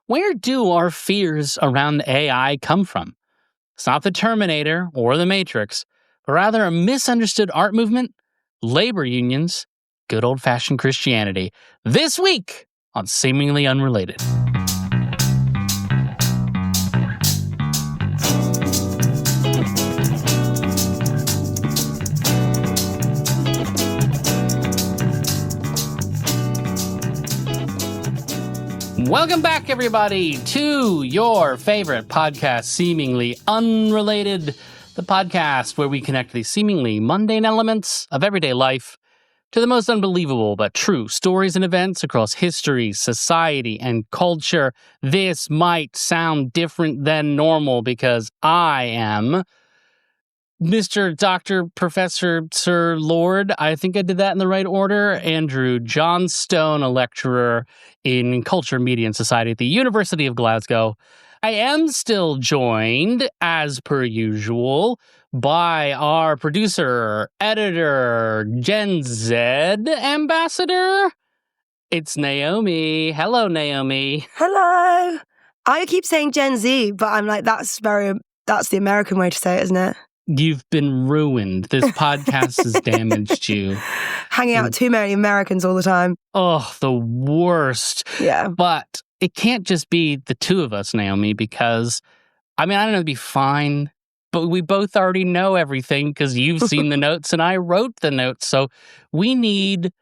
where do our fears around AI come from? It's not the Terminator or the Matrix, but rather a misunderstood art movement, labor unions, good old-fashioned Christianity. This week on Seemingly Unrelated. Welcome back, everybody, to your favorite podcast, Seemingly Unrelated, the podcast where we connect the seemingly mundane elements of everyday life to the most unbelievable but true stories and events across history, society, and culture. This might sound different than normal because I am Mr. Dr. Professor Sir Lord, I think I did that in the right order, Andrew Johnstone, a lecturer in Culture, Media, and Society at the University of Glasgow. I am still joined, as per usual, by our producer, editor, Gen Z ambassador. It's Naomi. Hello, Naomi. Hello. I keep saying Gen Z, but I'm like, that's the American way to say it, isn't it? You've been ruined. This podcast has damaged you. Hanging out with too many Americans all the time. Oh, the worst. Yeah. But it can't just be the two of us, Naomi, because, I don't know, it'd be fine, but we both already know everything because you've seen the notes and I wrote the notes. So we need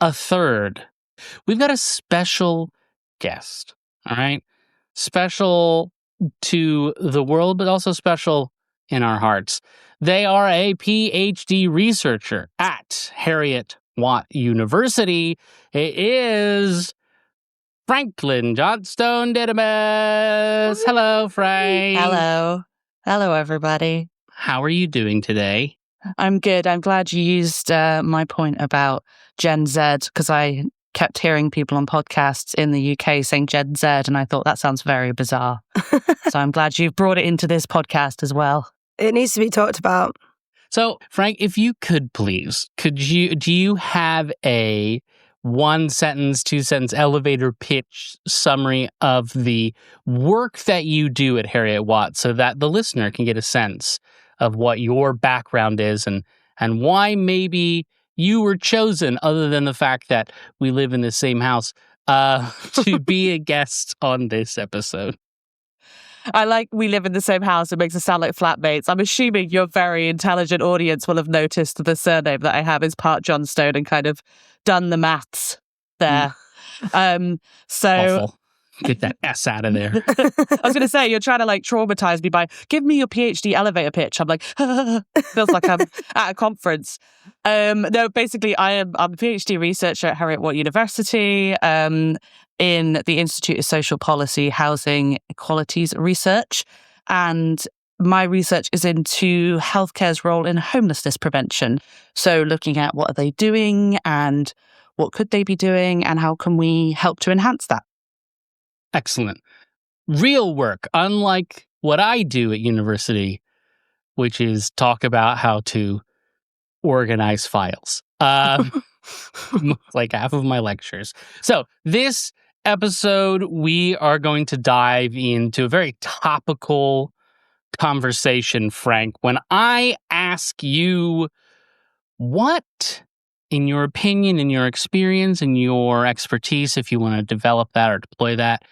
a third. We've got a special guest, all right? Special to the world, but also special in our hearts. They are a PhD researcher at Heriot-Watt University. It is Franklin Johnstone Didymus. Hello, Frank. Hello, everybody. How are you doing today? I'm good. I'm glad you used my point about Gen Z because I kept hearing people on podcasts in the UK saying Gen Z, and I thought that sounds very bizarre. So I'm glad you've brought it into this podcast as well. It needs to be talked about. So, Frank, if you could please, do you have a 1-sentence, 2-sentence elevator pitch summary of the work that you do at Heriot-Watt so that the listener can get a sense of what your background is and why maybe you were chosen, other than the fact that we live in the same house, to be a guest on this episode? I like we live in the same house. It makes us sound like flatmates. I'm assuming your very intelligent audience will have noticed the surname that I have is part Johnstone and kind of done the maths there. So awful. Get that S out of there. I was going to say, you're trying to traumatize me by give me your PhD elevator pitch. I'm like, feels like I'm at a conference. No, basically, I'm a PhD researcher at Heriot-Watt University in the Institute of Social Policy, Housing, Equalities Research. And my research is into healthcare's role in homelessness prevention. So looking at what are they doing and what could they be doing and how can we help to enhance that. Excellent. Real work, unlike what I do at university, which is talk about how to organize files. Like half of my lectures. So this episode, we are going to dive into a very topical conversation, Frank. When I ask you, what, in your opinion, in your experience, in your expertise, if you want to develop that or deploy that,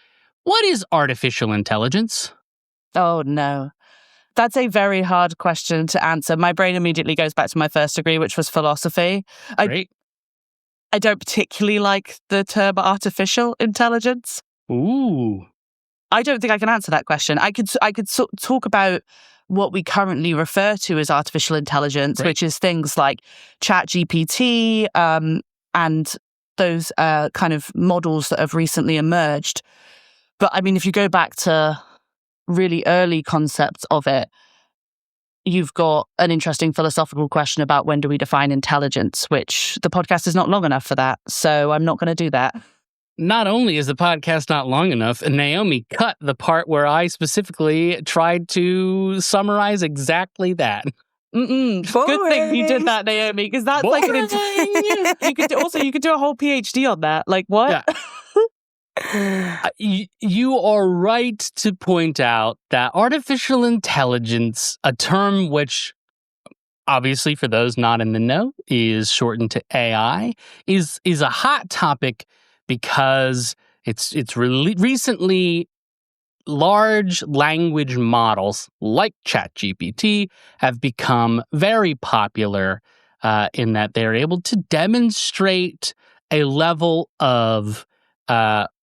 what is artificial intelligence? Oh, no. That's a very hard question to answer. My brain immediately goes back to my first degree, which was philosophy. Great. I don't particularly like the term artificial intelligence. Ooh. I don't think I can answer that question. I could talk about what we currently refer to as artificial intelligence, which is things like ChatGPT and those kind of models that have recently emerged. But if you go back to really early concepts of it, you've got an interesting philosophical question about when do we define intelligence, which the podcast is not long enough for that. So I'm not going to do that. Not only is the podcast not long enough, Naomi cut the part where I specifically tried to summarize exactly that. Good thing you did that, Naomi, because that's Boring. like you could do a whole PhD on that. Like what? Yeah. You are right to point out that artificial intelligence, a term which, obviously, for those not in the know, is shortened to AI, is a hot topic because it's recently large language models like ChatGPT have become very popular in that they're able to demonstrate a level of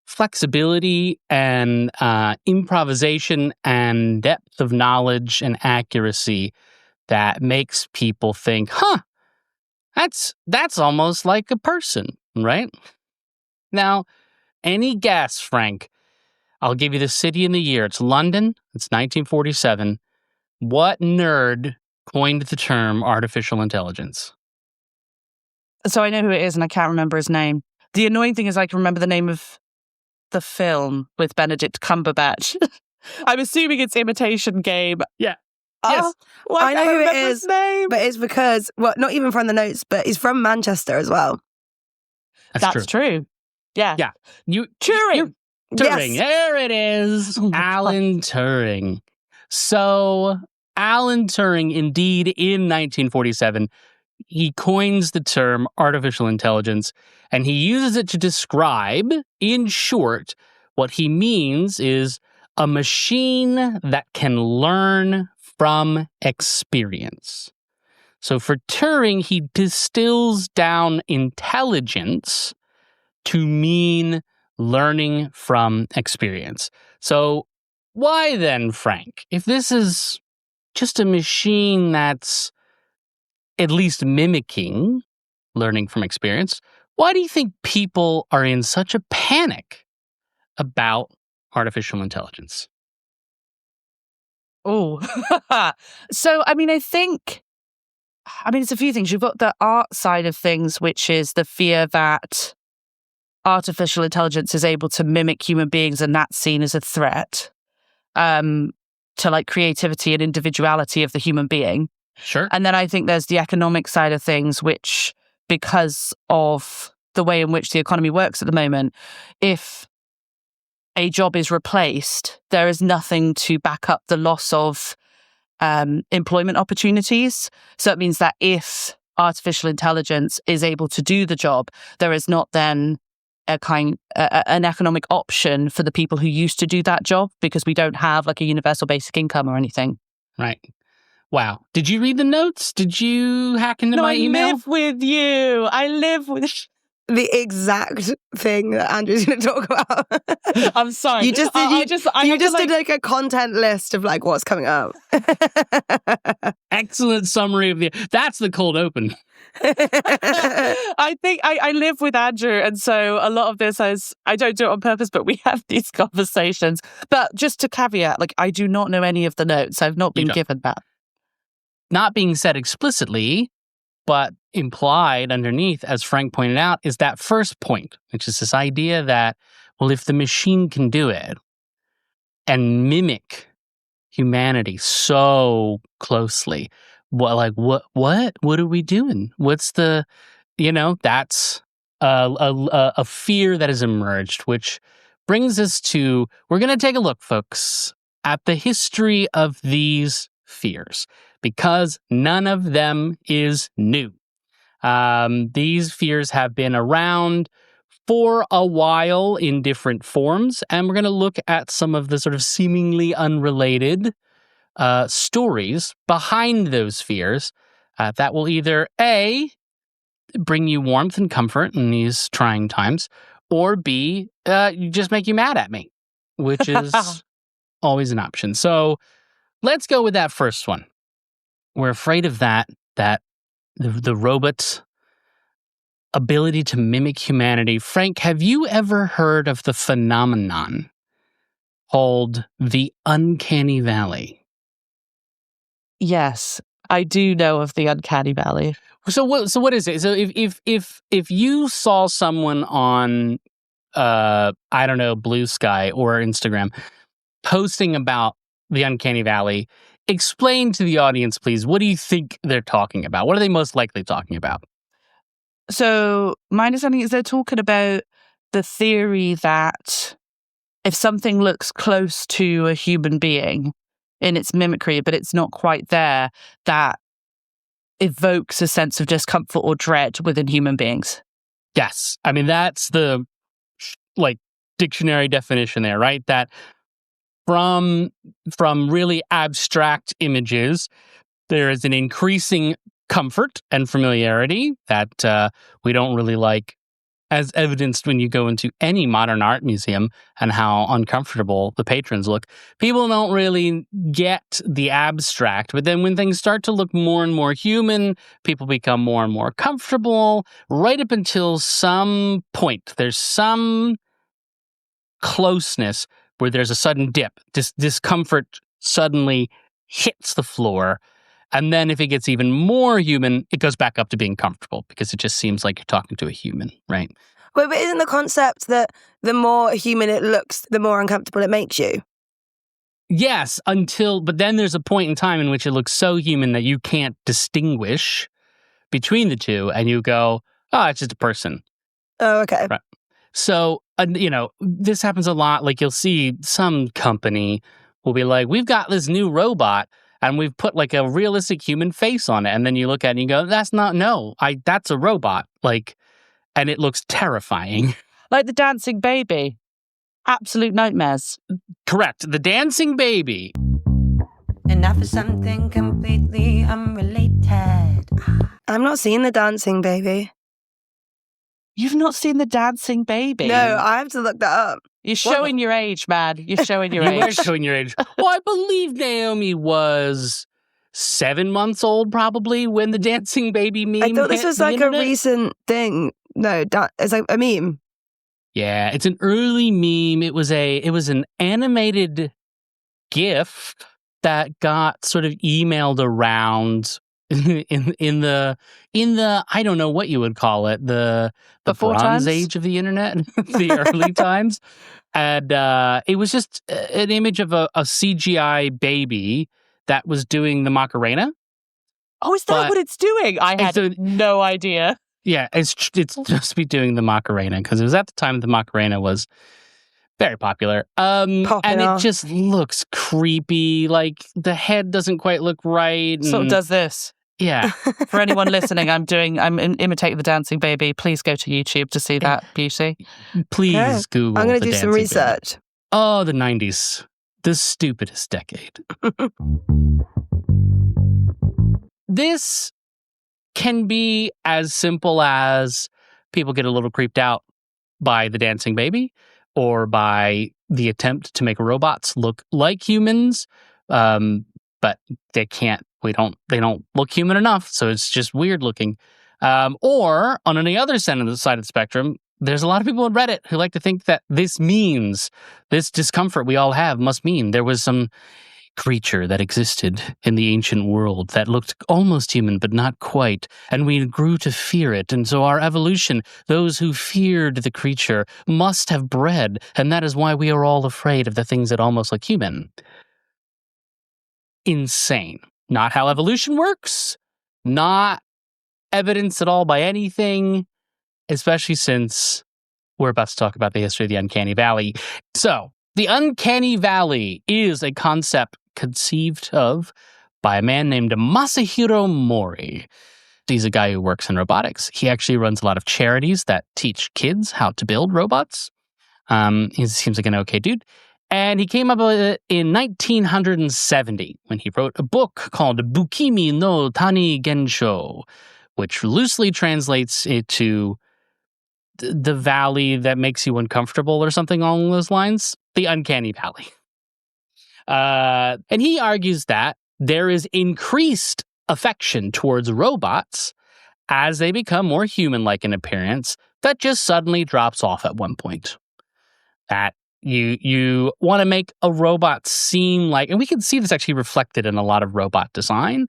flexibility and improvisation and depth of knowledge and accuracy that makes people think, that's almost like a person, right? Now, any guess, Frank? I'll give you the city and the year. It's London. It's 1947. What nerd coined the term artificial intelligence? So I know who it is, and I can't remember his name. The annoying thing is I can remember the name of the film with Benedict Cumberbatch. I'm assuming it's Imitation Game. Yeah. Yes. I know who it is, but it's because, well, not even from the notes, but he's from Manchester as well. That's true. Yeah. Yeah. Turing. Turing. Yes. There it is. Alan Turing. So, Alan Turing, indeed, in 1947, he coins the term artificial intelligence, and he uses it to describe, in short, what he means is a machine that can learn from experience. So for Turing, he distills down intelligence to mean learning from experience. So why then, Frank, if this is just a machine that's at least mimicking learning from experience, why do you think people are in such a panic about artificial intelligence? Oh. So, I mean, it's a few things. You've got the art side of things, which is the fear that artificial intelligence is able to mimic human beings, and that's seen as a threat to like creativity and individuality of the human being. Sure. And then I think there's the economic side of things, which, because of the way in which the economy works at the moment, if a job is replaced, there is nothing to back up the loss of employment opportunities. So it means that if artificial intelligence is able to do the job, there is not then an economic option for the people who used to do that job, because we don't have like a universal basic income or anything. Right. Wow. Did you read the notes? Did you hack into my email? I live with you. I live with The exact thing that Andrew's going to talk about. I'm sorry. You just did like a content list of like what's coming up. Excellent summary of that's the cold open. I think I live with Andrew, and so a lot of this I don't do it on purpose, but we have these conversations. But just to caveat, like, I do not know any of the notes. I've not been given that. Not being said explicitly, but implied underneath, as Frank pointed out, is that first point, which is this idea that, well, if the machine can do it and mimic humanity so closely, what are we doing? What's the, that's a fear that has emerged, which brings us to, we're going to take a look, folks, at the history of these fears, because none of them is new. These fears have been around for a while in different forms, and we're going to look at some of the sort of seemingly unrelated stories behind those fears that will either A, bring you warmth and comfort in these trying times, or B, just make you mad at me, which is always an option. So let's go with that first one. We're afraid of that the robot's ability to mimic humanity. Frank, have you ever heard of the phenomenon called the uncanny valley? Yes, I do know of the uncanny valley. So what is it? So if you saw someone on I don't know, Blue Sky or Instagram posting about the uncanny valley, explain to the audience, please, what do you think they're talking about? What are they most likely talking about? So my understanding is they're talking about the theory that if something looks close to a human being in its mimicry, but it's not quite there, that evokes a sense of discomfort or dread within human beings. Yes. I mean, that's the like dictionary definition there, right? That from really abstract images, there is an increasing comfort and familiarity that we don't really like, as evidenced when you go into any modern art museum and how uncomfortable the patrons look. People don't really get the abstract, but then when things start to look more and more human, people become more and more comfortable, right up until some point. There's some closeness where there's a sudden dip. Discomfort suddenly hits the floor. And then if it gets even more human, it goes back up to being comfortable because it just seems like you're talking to a human, right? But isn't the concept that the more human it looks, the more uncomfortable it makes you? Yes, but then there's a point in time in which it looks so human that you can't distinguish between the two, and you go, oh, it's just a person. Oh, okay. Right. So, this happens a lot. Like, you'll see some company will be like, we've got this new robot, and we've put like a realistic human face on it. And then you look at it and you go, that's a robot. Like, and it looks terrifying. Like the dancing baby. Absolute nightmares. Correct. The dancing baby. And now for something completely unrelated. I'm not seeing the dancing baby. You've not seen the dancing baby? No, I have to look that up. You're showing your age, man. You're showing your You age. are showing your age. Well, I believe Naomi was 7 months old probably when the dancing baby meme I thought this hit was the like internet. a recent thing. No, it's like a meme. Yeah, it's an early meme. It was an animated GIF that got sort of emailed around in the I don't know what you would call it, the Before Bronze times? Age of the internet, the early times, and it was just an image of a CGI baby that was doing the Macarena. Oh, is that But- what it's doing? I had no idea. Yeah, it's just be doing the Macarena because it was at the time the Macarena was very popular. And Popular. it just looks creepy. Like the head doesn't quite look right. Sort of and- does this. Yeah. For anyone listening, I'm imitating the dancing baby. Please go to YouTube to see that beauty. Please Okay. Google. I'm going the to do some dancing baby. research. Oh, the 90s. The stupidest decade. This can be as simple as people get a little creeped out by the dancing baby or by the attempt to make robots look like humans. But they can't, they don't look human enough. So it's just weird looking. Or on any other side of the spectrum, there's a lot of people on Reddit who like to think that this discomfort we all have must mean there was some creature that existed in the ancient world that looked almost human, but not quite. And we grew to fear it. And so our evolution, those who feared the creature must have bred. And that is why we are all afraid of the things that almost look human. Insane. Not how evolution works. Not evidence at all by anything, especially since we're about to talk about the history of the uncanny valley. So, the uncanny valley is a concept conceived of by a man named Masahiro Mori. He's a guy who works in robotics. He actually runs a lot of charities that teach kids how to build robots. He seems like an okay dude. And he came up with it in 1970 when he wrote a book called Bukimi no Tani Gensho, which loosely translates it to the valley that makes you uncomfortable or something along those lines. The uncanny valley. And he argues that there is increased affection towards robots as they become more human-like in appearance that just suddenly drops off at one point. That you want to make a robot seem like, and we can see this actually reflected in a lot of robot design.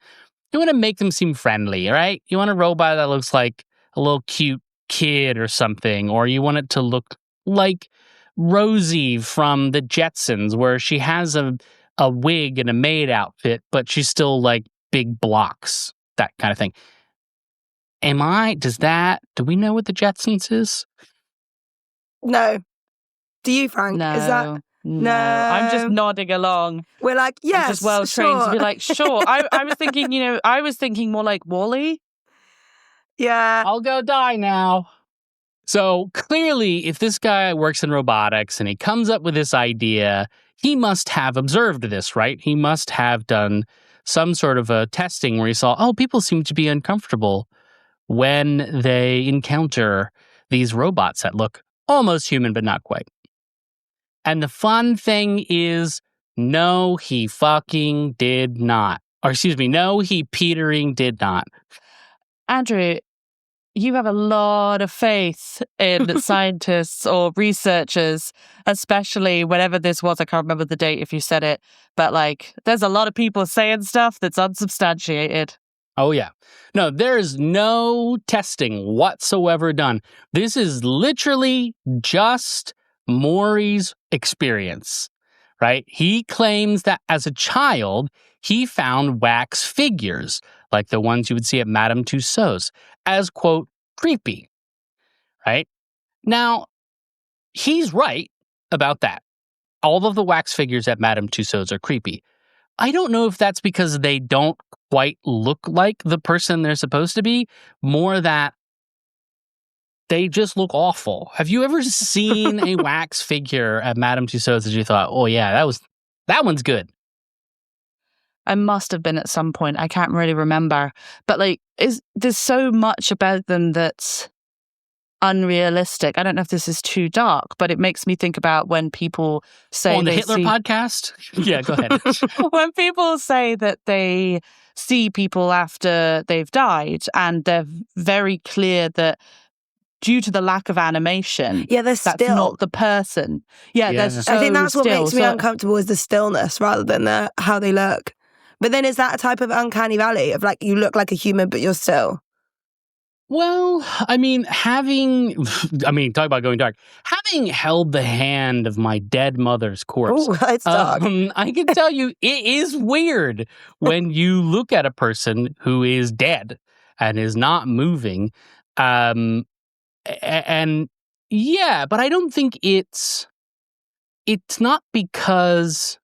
You want to make them seem friendly, right? You want a robot that looks like a little cute kid or something, or you want it to look like Rosie from the Jetsons, where she has a wig and a maid outfit, but she's still like big blocks, that kind of thing. Do we know what the Jetsons is? No. Do you, Frank? No. Is that... No. I'm just nodding along. We're like, yes, I'm just well trained to be like, sure. I was thinking, more like Wall-E. Yeah. I'll go die now. So clearly, if this guy works in robotics and he comes up with this idea, he must have observed this, right? He must have done some sort of a testing where he saw, oh, people seem to be uncomfortable when they encounter these robots that look almost human, but not quite. And the fun thing is, no, he fucking did not. Or excuse me, no, he Petering did not. Andrew, you have a lot of faith in scientists or researchers, especially whenever this was. I can't remember the date if you said it, but like, there's a lot of people saying stuff that's unsubstantiated. Oh, yeah. No, there's no testing whatsoever done. This is literally just Maury's experience, right? He claims that as a child, he found wax figures, like the ones you would see at Madame Tussauds, as, quote, creepy, right? Now, he's right about that. All of the wax figures at Madame Tussauds are creepy. I don't know if that's because they don't quite look like the person they're supposed to be, more that they just look awful. Have you ever seen a wax figure at Madame Tussauds that you thought, oh yeah, that one's good? I must have been at some point. I can't really remember. But like, there's so much about them that's unrealistic. I don't know if this is too dark, but it makes me think about when people say on the Hitler podcast? Yeah, go ahead. When people say that they see people after they've died and they're very clear that due to the lack of animation, that's still not the person. Yeah. I think that's what makes me uncomfortable is the stillness rather than how they look. But then is that a type of uncanny valley of like you look like a human but you're still? Well, talk about going dark. Having held the hand of my dead mother's corpse, it's dark. I can tell you it is weird when you look at a person who is dead and is not moving. And yeah, but I don't think it's not because,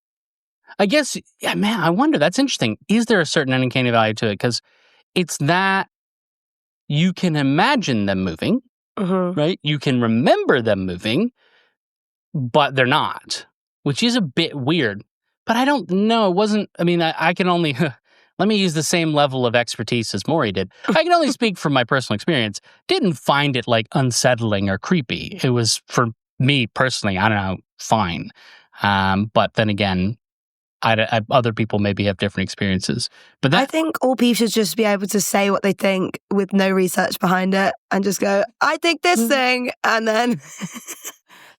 I guess, yeah, man, I wonder, that's interesting. Is there a certain uncanny value to it? Because it's that you can imagine them moving, right? You can remember them moving, but they're not, which is a bit weird. But I don't know. It wasn't, I can only, let me use the same level of expertise as Maury did. I can only speak from my personal experience. Didn't find it like unsettling or creepy. It was, for me personally, I don't know, fine. But then again, other people maybe have different experiences. But I think all people should just be able to say what they think with no research behind it and just go, I think this thing, and then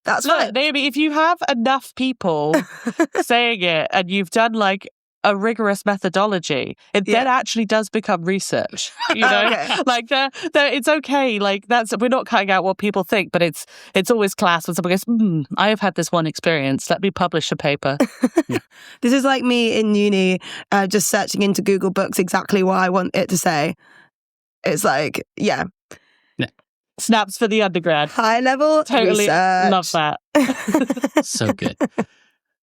that's right. Maybe if you have enough people saying it and you've done like a rigorous methodology, it then actually does become research. You know, Okay. like it's okay. Like we're not cutting out what people think, but it's always class when someone goes, I have had this one experience. Let me publish a paper. This is like me in uni, just searching into Google Books exactly what I want it to say. It's like, yeah. Snaps for the undergrad. High level Totally research. love that. So good.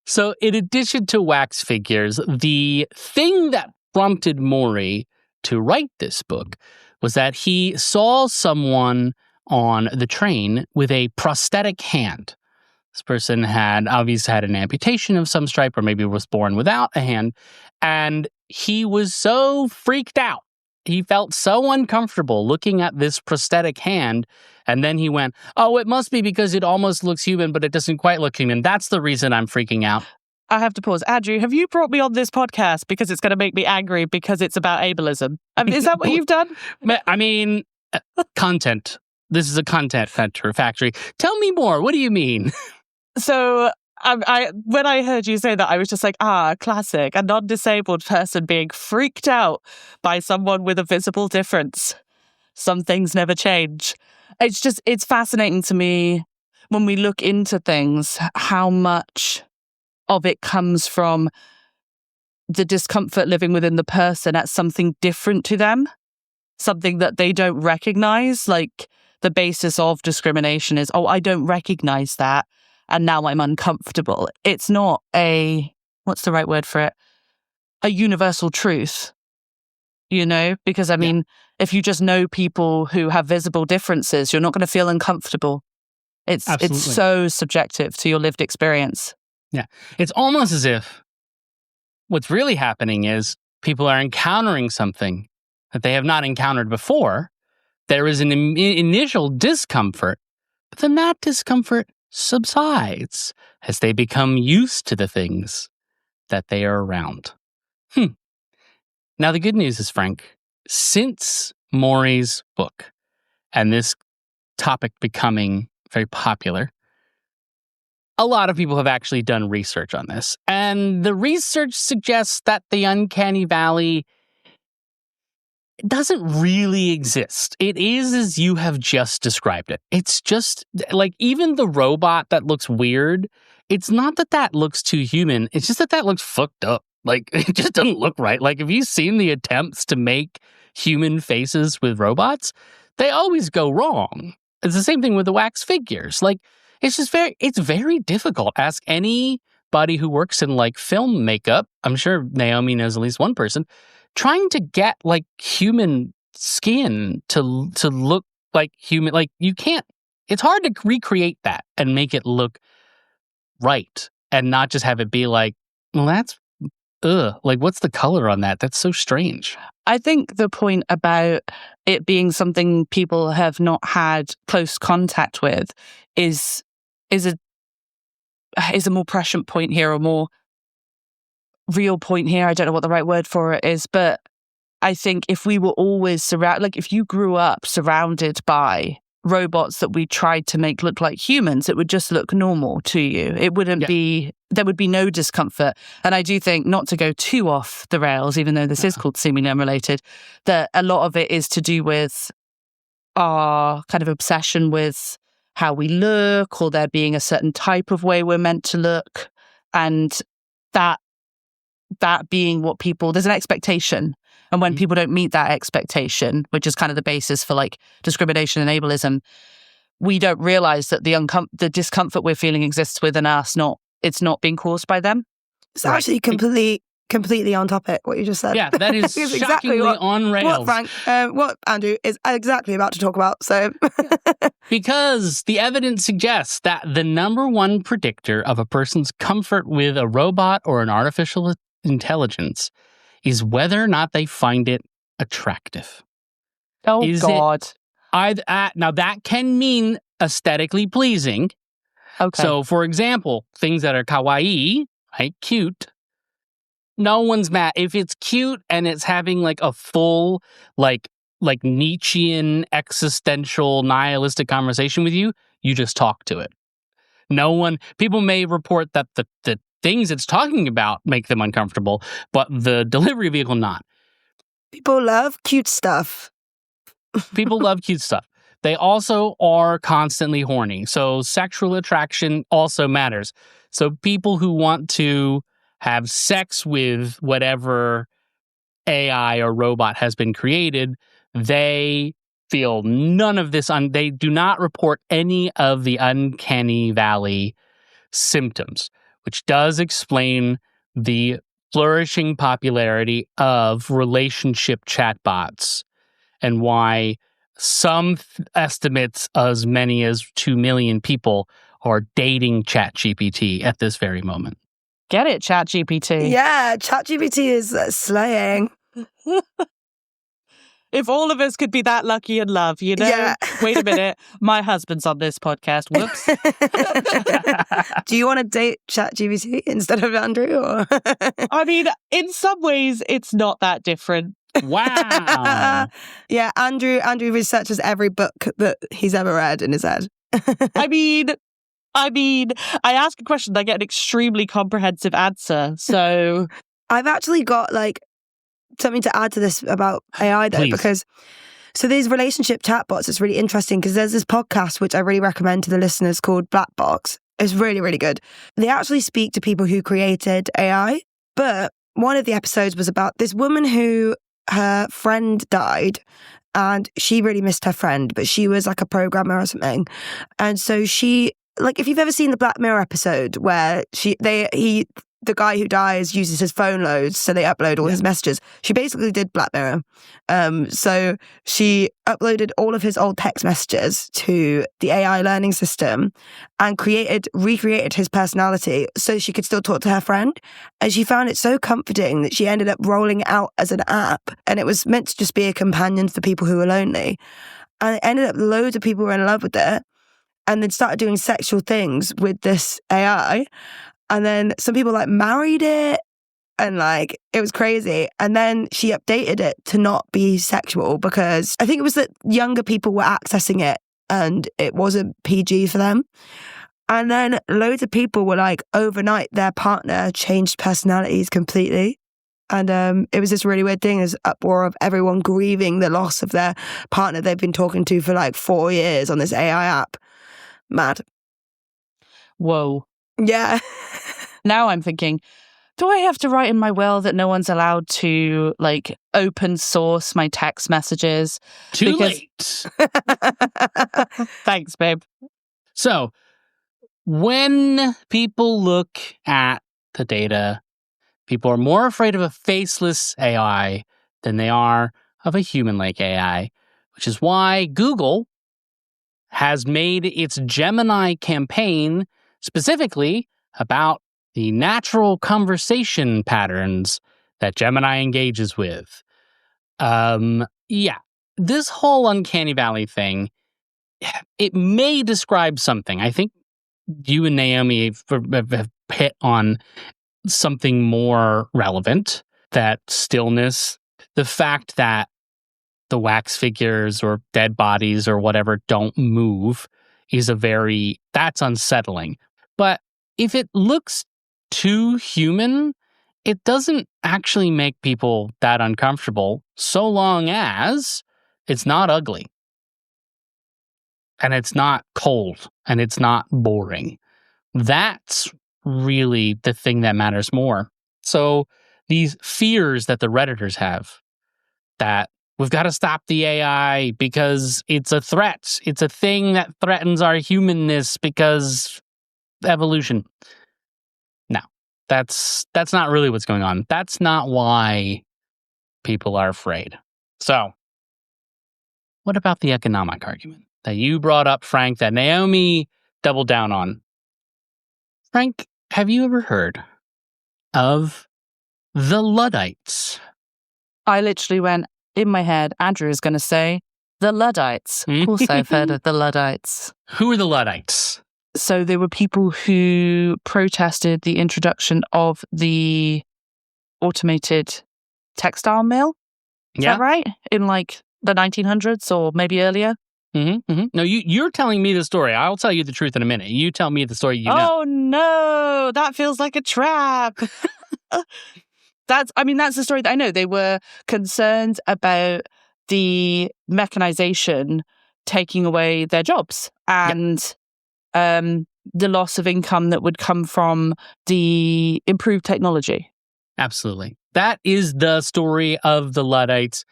So in addition to wax figures, the thing that prompted Maury to write this book was that he saw someone on the train with a prosthetic hand. This person had obviously had an amputation of some stripe, or maybe was born without a hand, and he was so freaked out. He felt so uncomfortable looking at this prosthetic hand, and then he went, oh, it must be because it almost looks human, but it doesn't quite look human. That's the reason I'm freaking out. I have to pause. Andrew, have you brought me on this podcast because it's going to make me angry because it's about ableism? Is that what you've done? Content. This is a content factory. Tell me more. What do you mean? So when I heard you say that, I was just like, classic. A non-disabled person being freaked out by someone with a visible difference. Some things never change. It's fascinating to me when we look into things, how much of it comes from the discomfort living within the person at something different to them, something that they don't recognize. Like the basis of discrimination is, oh, I don't recognize that, and now I'm uncomfortable. It's not what's the right word for it? A universal truth, because I mean, if you just know people who have visible differences, you're not going to feel uncomfortable. It's so subjective to your lived experience. Yeah. It's almost as if what's really happening is people are encountering something that they have not encountered before. There is an initial discomfort, but then that discomfort subsides as they become used to the things that they are around. Now, the good news is, Frank, since Maury's book and this topic becoming very popular, a lot of people have actually done research on this. And the research suggests that the uncanny valley doesn't really exist. It is as you have just described it. It's just like even the robot that looks weird, it's not that looks too human. It's just that looks fucked up. Like, it just doesn't look right. Like, have you seen the attempts to make human faces with robots? They always go wrong. It's the same thing with the wax figures. Like, it's very difficult. Ask anybody who works in like film makeup. I'm sure Naomi knows at least one person trying to get like human skin to look like human. Like, you can't. It's hard to recreate that and make it look right and not just have it be like, well, that's like, what's the color on that? That's so strange. I think the point about it being something people have not had close contact with is a more prescient point here, or more real point here. I don't know what the right word for it is, but I think if we were always if you grew up surrounded by robots that we tried to make look like humans, it would just look normal to you. It wouldn't be, there would be no discomfort. And I do think, not to go too off the rails, even though this is called Seemingly Unrelated, that a lot of it is to do with our kind of obsession with how we look, or there being a certain type of way we're meant to look. And that being what people, there's an expectation. And when people don't meet that expectation, which is kind of the basis for like discrimination and ableism, we don't realize that the discomfort we're feeling exists within us. It's not being caused by them. It's actually completely on topic, what you just said. Yeah, that is shockingly exactly on rails. What Andrew is exactly about to talk about. So, because the evidence suggests that the number one predictor of a person's comfort with a robot or an artificial intelligence is whether or not they find it attractive. Oh, God. Now, that can mean aesthetically pleasing. Okay. So, for example, things that are kawaii, right, cute, no one's mad. If it's cute and it's having like a full, like Nietzschean, existential, nihilistic conversation with you, you just talk to it. People may report that the things it's talking about make them uncomfortable, but the delivery vehicle not. People love cute stuff. People love cute stuff. They also are constantly horny. So sexual attraction also matters. So people who want to have sex with whatever AI or robot has been created, they feel none of this. They do not report any of the uncanny valley symptoms, which does explain the flourishing popularity of relationship chatbots and why some estimates as many as 2 million people are dating ChatGPT at this very moment. Get it, ChatGPT. Yeah, ChatGPT is slaying. If all of us could be that lucky in love, Yeah. Wait a minute. My husband's on this podcast. Whoops. Do you want to date ChatGPT instead of Andrew? Or? I mean, in some ways, it's not that different. Wow. Yeah, Andrew researches every book that he's ever read in his head. I mean, I ask a question, I get an extremely comprehensive answer. So I've actually got like something to add to this about AI though, Please. because so these relationship chatbots, it's really interesting because there's this podcast which I really recommend to the listeners called Black Box. It's really, really good. They actually speak to people who created AI, but one of the episodes was about this woman who her friend died and she really missed her friend, but she was like a programmer or something. And so she, like, if you've ever seen the Black Mirror episode where the guy who dies uses his phone loads, so they upload all his messages. She basically did Black Mirror. So she uploaded all of his old text messages to the AI learning system and recreated his personality so she could still talk to her friend. And she found it so comforting that she ended up rolling it out as an app. And it was meant to just be a companion for people who were lonely. And it ended up loads of people were in love with it and then started doing sexual things with this AI. And then some people like married it and like it was crazy. And then she updated it to not be sexual because I think it was that younger people were accessing it and it wasn't PG for them. And then loads of people were like overnight their partner changed personalities completely. And it was this really weird thing, this uproar of everyone grieving the loss of their partner they've been talking to for like 4 years on this AI app. Mad. Whoa. Yeah. Now I'm thinking, do I have to write in my will that no one's allowed to like open source my text messages? Too late. Thanks, babe. So when people look at the data, people are more afraid of a faceless AI than they are of a human-like AI, which is why Google has made its Gemini campaign specifically about the natural conversation patterns that Gemini engages with. This whole uncanny valley thing, it may describe something. I think you and Naomi have hit on something more relevant, that stillness, the fact that the wax figures or dead bodies or whatever don't move is that's unsettling. But if it looks too human, it doesn't actually make people that uncomfortable so long as it's not ugly and it's not cold and it's not boring. That's really the thing that matters more. So these fears that the Redditors have, that we've got to stop the AI because it's a threat. It's a thing that threatens our humanness because evolution. No, that's not really what's going on. That's not why people are afraid. So what about the economic argument that you brought up, Frank, that Naomi doubled down on? Frank, have you ever heard of the Luddites? I literally went in my head, Andrew is going to say, the Luddites. Of course I've heard of the Luddites. Who are the Luddites? So they were people who protested the introduction of the automated textile mill. Is that right? In like the 1900s or maybe earlier? Mm-hmm, mm-hmm. No, you're telling me the story. I'll tell you the truth in a minute. You tell me the story you know. Oh, no. That feels like a trap. That's the story that I know. They were concerned about the mechanization taking away their jobs and the loss of income that would come from the improved technology. Absolutely. That is the story of the Luddites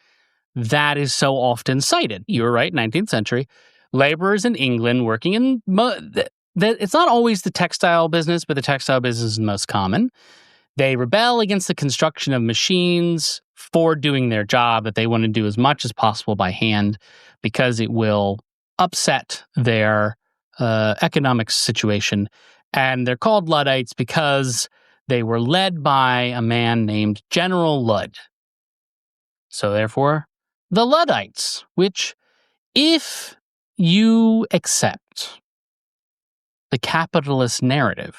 that is so often cited. You were right, 19th century. Laborers in England working in... it's not always the textile business, but the textile business is the most common. They rebel against the construction of machines for doing their job that they want to do as much as possible by hand because it will upset their economic situation. And they're called Luddites because they were led by a man named General Ludd. So therefore, the Luddites, which if you accept the capitalist narrative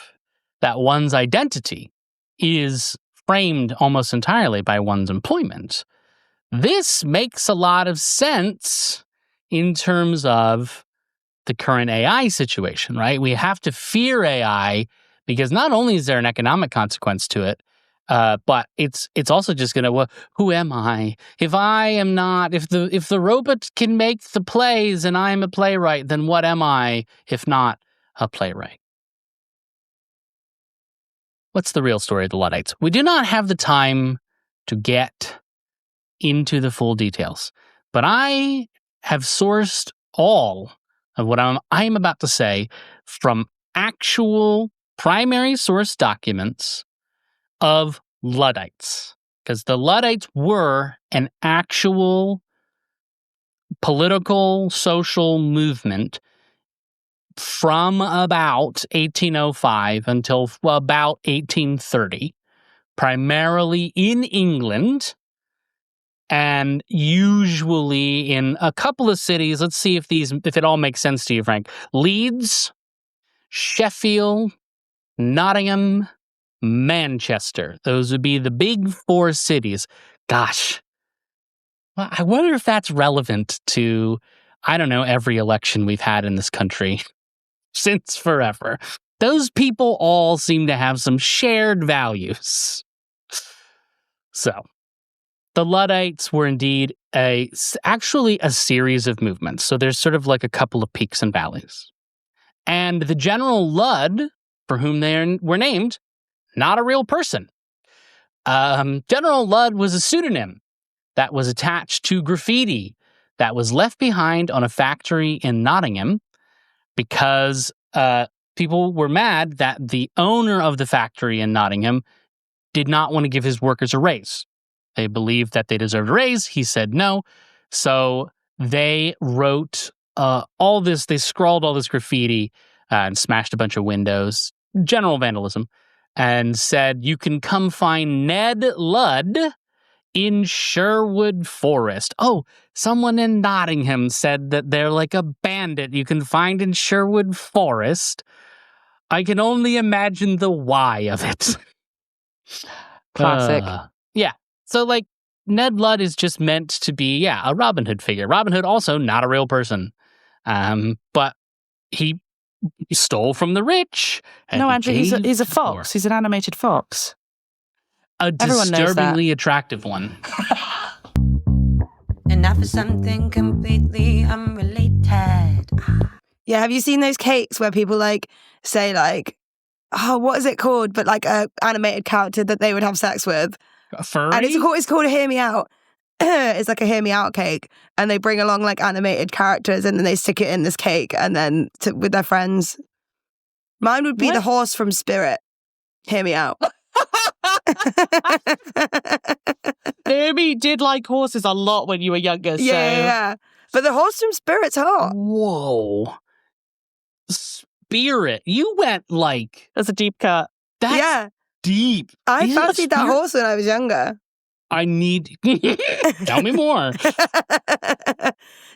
that one's identity is framed almost entirely by one's employment, this makes a lot of sense in terms of the current AI situation, right? We have to fear AI because not only is there an economic consequence to it, but it's also just going to, well, who am I? If the robot can make the plays and I'm a playwright, then what am I if not a playwright? What's the real story of the Luddites? We do not have the time to get into the full details. But I have sourced all of what I'm about to say from actual primary source documents of Luddites, because the Luddites were an actual political, social movement from about 1805 until about 1830, primarily in England, and usually in a couple of cities. Let's see if it all makes sense to you, Frank. Leeds, Sheffield, Nottingham, Manchester. Those would be the big four cities. Gosh, well, I wonder if that's relevant to, I don't know, every election we've had in this country since forever. Those people all seem to have some shared values. So, the Luddites were indeed actually a series of movements. So there's sort of like a couple of peaks and valleys. And the General Ludd, for whom they were named, not a real person. General Ludd was a pseudonym that was attached to graffiti that was left behind on a factory in Nottingham because people were mad that the owner of the factory in Nottingham did not want to give his workers a raise. They believed that they deserved a raise. He said no. So they wrote all this, they scrawled all this graffiti and smashed a bunch of windows, general vandalism, and said, "You can come find Ned Ludd in Sherwood Forest." Oh, someone in Nottingham said that they're like a bandit you can find in Sherwood Forest. I can only imagine the why of it. Classic. Yeah. So, like, Ned Ludd is just meant to be, a Robin Hood figure. Robin Hood also not a real person. But he stole from the rich. No, Andrew, he's a fox. He's an animated fox. A disturbingly attractive one. And now for something completely unrelated. Yeah, have you seen those cakes where people like say like, oh, what is it called? But like a animated character that they would have sex with. A furry? And it's called a Hear Me Out. It's like a Hear Me Out cake. And they bring along like animated characters and then they stick it in this cake and then with their friends. Mine would be the horse from Spirit. Hear Me Out. Naomi did like horses a lot when you were younger. Yeah. But the horse from Spirit's hot. Whoa. Spirit. You went like... That's a deep cut. That's deep. I fancied that horse when I was younger. I need... Tell me more.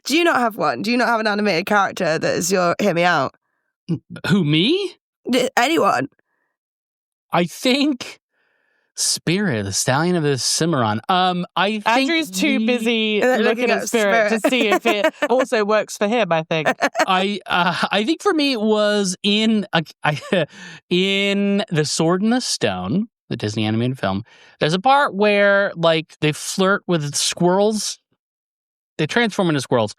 Do you not have one? Do you not have an animated character that is your Hear Me Out? Who, me? Anyone. I think Spirit, the stallion of the Cimarron. I think Andrew's too busy looking at Spirit to see if it also works for him, I think. I think for me it was in The Sword and the Stone, the Disney animated film. There's a part where like they flirt with squirrels. They transform into squirrels.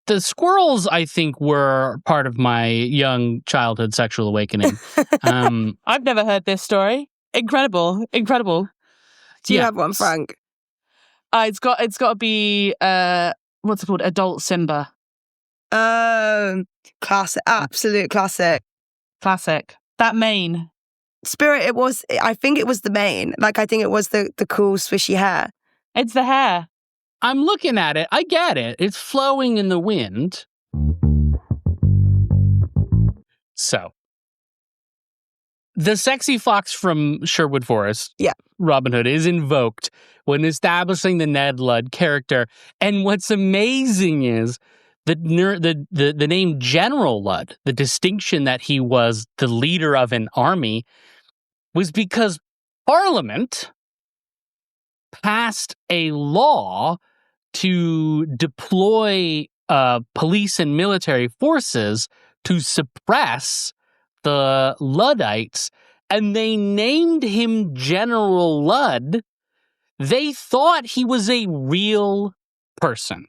The squirrels, I think, were part of my young childhood sexual awakening. I've never heard this story. Incredible. Do you have one, Frank? It's got to be what's it called? Adult Simba. Classic, absolute classic. That mane. Spirit. I think it was the mane. Like I think it was the cool swishy hair. It's the hair. I'm looking at it. I get it. It's flowing in the wind. So, the sexy fox from Sherwood Forest, Robin Hood, is invoked when establishing the Ned Ludd character. And what's amazing is the name General Ludd, the distinction that he was the leader of an army, was because Parliament passed a law to deploy police and military forces to suppress the Luddites, and they named him General Ludd. They thought he was a real person.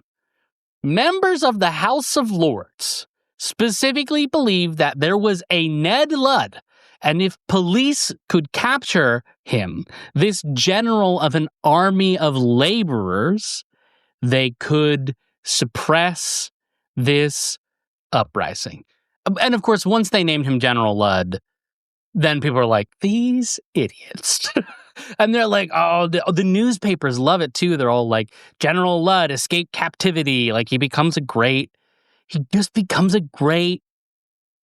Members of the House of Lords specifically believed that there was a Ned Ludd, and if police could capture him, this general of an army of laborers, they could suppress this uprising. And of course, once they named him General Ludd, then people are like, these idiots. And they're like, oh, the newspapers love it too. They're all like, General Ludd escaped captivity. Like he just becomes a great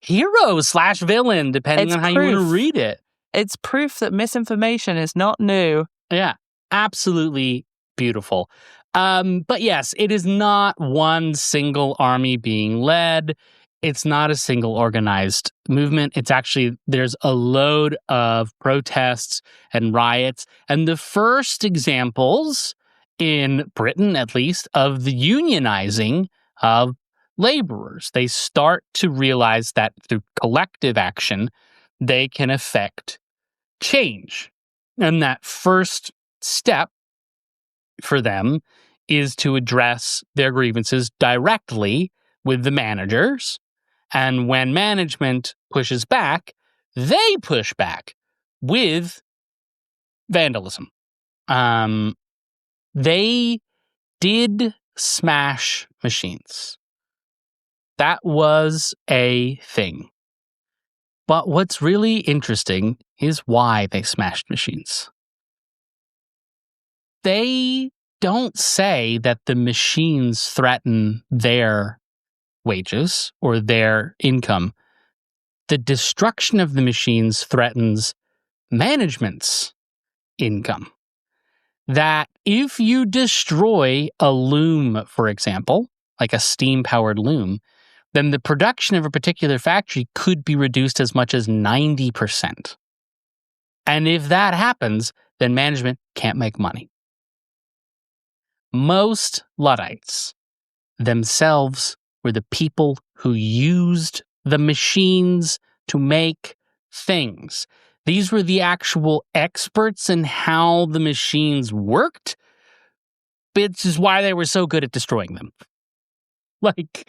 hero / villain, depending It's on how you want to proof. read it. It's proof that misinformation is not new. Yeah, absolutely beautiful. But yes, it is not one single army being led. It's not a single organized movement. It's actually, there's a load of protests and riots. And the first examples in Britain, at least, of the unionizing of laborers. They start to realize that through collective action, they can affect change. And that first step for them is to address their grievances directly with the managers. And when management pushes back, they push back with vandalism. They did smash machines. That was a thing. But what's really interesting is why they smashed machines. They don't say that the machines threaten their wages or their income. The destruction of the machines threatens management's income. That if you destroy a loom, for example, like a steam-powered loom, then the production of a particular factory could be reduced as much as 90%. And if that happens, then management can't make money. Most Luddites themselves were the people who used the machines to make things. These were the actual experts in how the machines worked, which is why they were so good at destroying them. Like,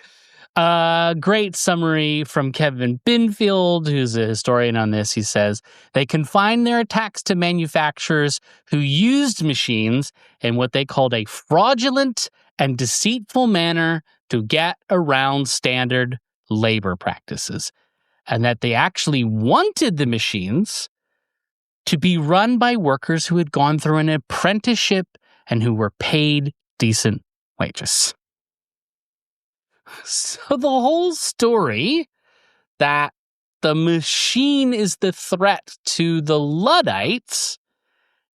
great summary from Kevin Binfield, who's a historian on this. He says, they confined their attacks to manufacturers who used machines in what they called a fraudulent and deceitful manner to get around standard labor practices, and that they actually wanted the machines to be run by workers who had gone through an apprenticeship and who were paid decent wages. So the whole story that the machine is the threat to the Luddites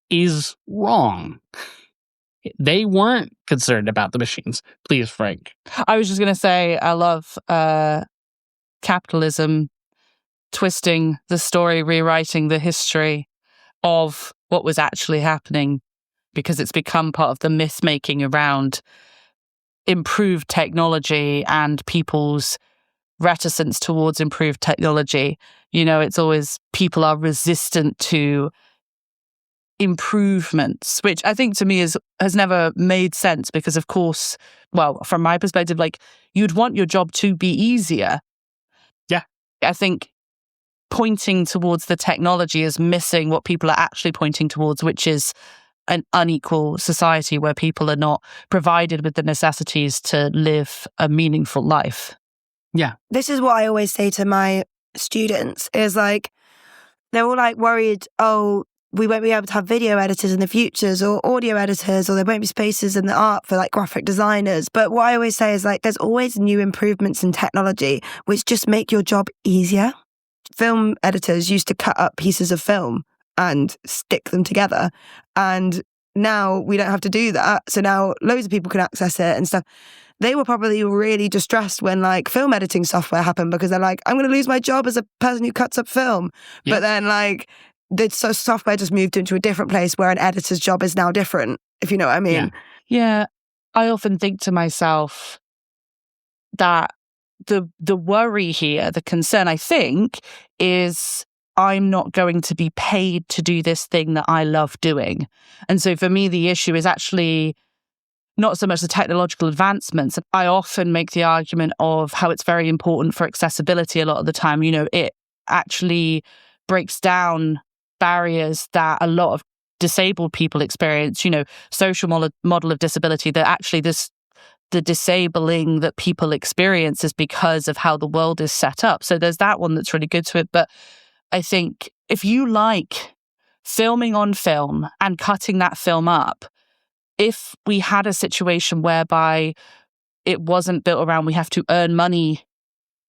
is wrong. They weren't concerned about the machines. Please, Frank. I was just going to say, I love capitalism twisting the story, rewriting the history of what was actually happening, because it's become part of the myth-making around improved technology and people's reticence towards improved technology. You know, it's always people are resistant to improvements, which I think to me has never made sense, because of course, well, from my perspective, like, you'd want your job to be easier. Yeah. I think pointing towards the technology is missing what people are actually pointing towards, which is an unequal society where people are not provided with the necessities to live a meaningful life. Yeah. This is what I always say to my students is like, they're all like worried, oh, we won't be able to have video editors in the futures or audio editors, or there won't be spaces in the art for like graphic designers. But what I always say is like, there's always new improvements in technology, which just make your job easier. Film editors used to cut up pieces of film and stick them together. And now we don't have to do that. So now loads of people can access it and stuff. They were probably really distressed when like film editing software happened, because they're like, I'm going to lose my job as a person who cuts up film. Yeah. But then like the software just moved into a different place where an editor's job is now different, if you know what I mean. Yeah. I often think to myself that the worry here, the concern, I think, is I'm not going to be paid to do this thing that I love doing. And so for me, the issue is actually not so much the technological advancements. I often make the argument of how it's very important for accessibility a lot of the time. You know, it actually breaks down barriers that a lot of disabled people experience, social model of disability, that actually the disabling that people experience is because of how the world is set up. So there's that one that's really good to it. But I think if you like filming on film and cutting that film up, if we had a situation whereby it wasn't built around we have to earn money,